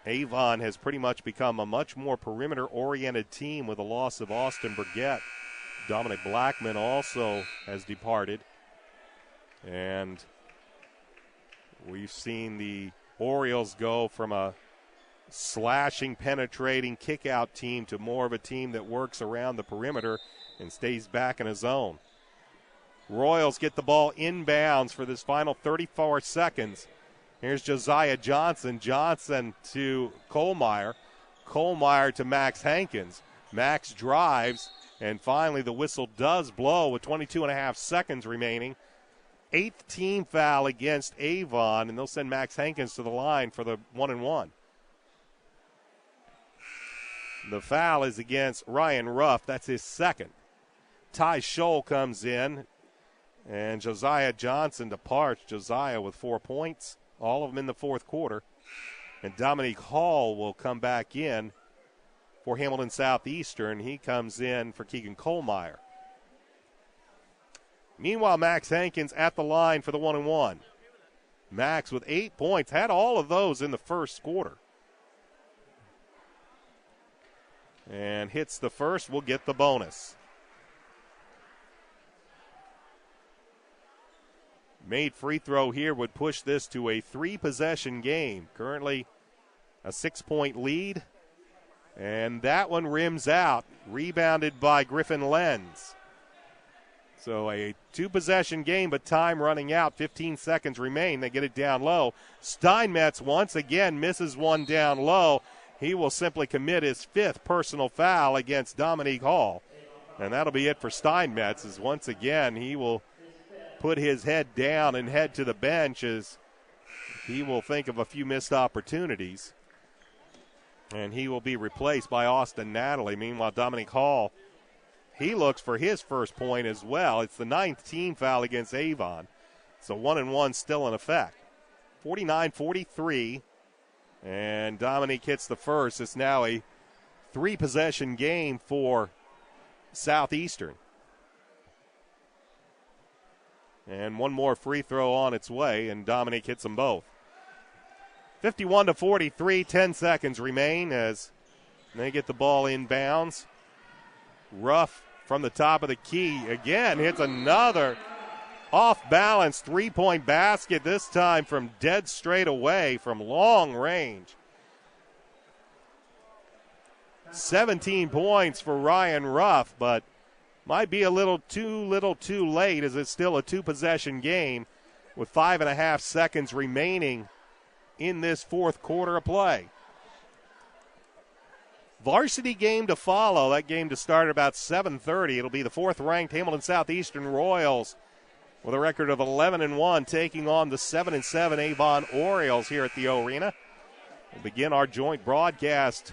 Avon has pretty much become a much more perimeter-oriented team with the loss of Austin Burgett. Dominic Blackman also has departed. And we've seen the Orioles go from a slashing, penetrating, kick-out team to more of a team that works around the perimeter and stays back in a zone. Royals get the ball inbounds for this final 34 seconds. Here's Josiah Johnson. Johnson to Kohlmeyer. Kohlmeyer to Max Hankins. Max drives, and finally the whistle does blow with 22 and a half seconds remaining. 8th team foul against Avon, and they'll send Max Hankins to the line for the 1-and-1. The foul is against Ryan Ruff. That's his second. Ty Scholl comes in, and Josiah Johnson departs. Josiah with 4 points, all of them in the fourth quarter. And Dominique Hall will come back in for Hamilton Southeastern. He comes in for Keegan Kohlmeyer. Meanwhile, Max Hankins at the line for the 1-and-1. Max with 8 points, had all of those in the first quarter. And hits the first, will get the bonus. Made free throw here would push this to a 3-possession game. Currently a 6-point lead. And that one rims out, rebounded by Griffin Lenz. So a 2-possession game, but time running out. 15 seconds remain. They get it down low. Steinmetz once again misses one down low. He will simply commit his 5th personal foul against Dominique Hall. And that'll be it for Steinmetz, as once again he will put his head down and head to the bench as he will think of a few missed opportunities. And he will be replaced by Austin Natalie. Meanwhile, Dominique Hall, he looks for his first point as well. It's the 9th team foul against Avon. So 1-and-1 still in effect. 49-43. And Dominique hits the first. It's now a 3-possession game for Southeastern. And one more free throw on its way, and Dominique hits them both. 51-43, 10 seconds remain as they get the ball inbounds. Ruff from the top of the key again hits another off-balance 3-point basket, this time from dead straight away from long range. 17 points for Ryan Ruff, but might be a little too late as it's still a 2-possession game with 5.5 seconds remaining in this fourth quarter of play. Varsity game to follow. That game to start at about 7:30. It'll be the 4th-ranked Hamilton Southeastern Royals with a record of 11-1, taking on the 7-7 Avon Orioles here at the Arena. We'll begin our joint broadcast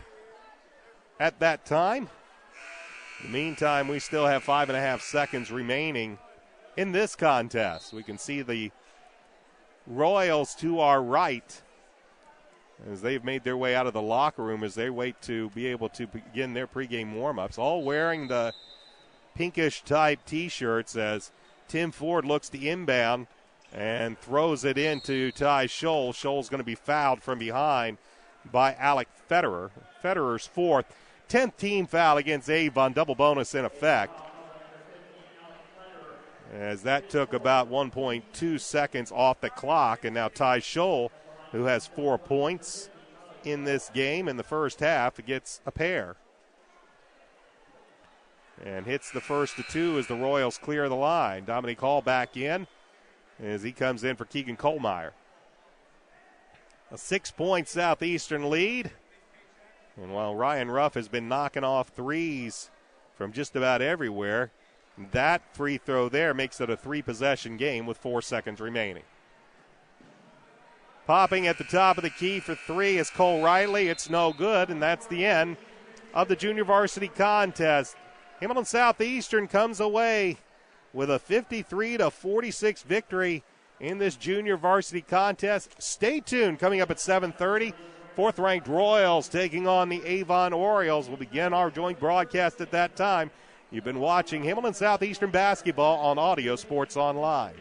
at that time. In the meantime, we still have 5.5 seconds remaining in this contest. We can see the Royals to our right as they've made their way out of the locker room as they wait to be able to begin their pregame warm-ups, all wearing the pinkish-type T-shirts as Tim Ford looks to inbound and throws it into Ty Scholl. Scholl's going to be fouled from behind by Alec Federer. Federer's 4th. 10th team foul against Avon, double bonus in effect. As that took about 1.2 seconds off the clock, and now Ty Scholl, who has 4 points in this game in the first half, gets a pair. And hits the first to 2 as the Royals clear the line. Dominique Hall back in as he comes in for Keegan Kohlmeyer. A 6-point Southeastern lead. And while Ryan Ruff has been knocking off threes from just about everywhere, that free throw there makes it a 3-possession game with 4 seconds remaining. Popping at the top of the key for 3 is Cole Riley. It's no good, and that's the end of the junior varsity contest. Hamilton Southeastern comes away with a 53-46 victory in this junior varsity contest. Stay tuned. Coming up at 7:30, fourth-ranked Royals taking on the Avon Orioles. We'll begin our joint broadcast at that time. You've been watching Hamilton Southeastern basketball on Audio Sports Online.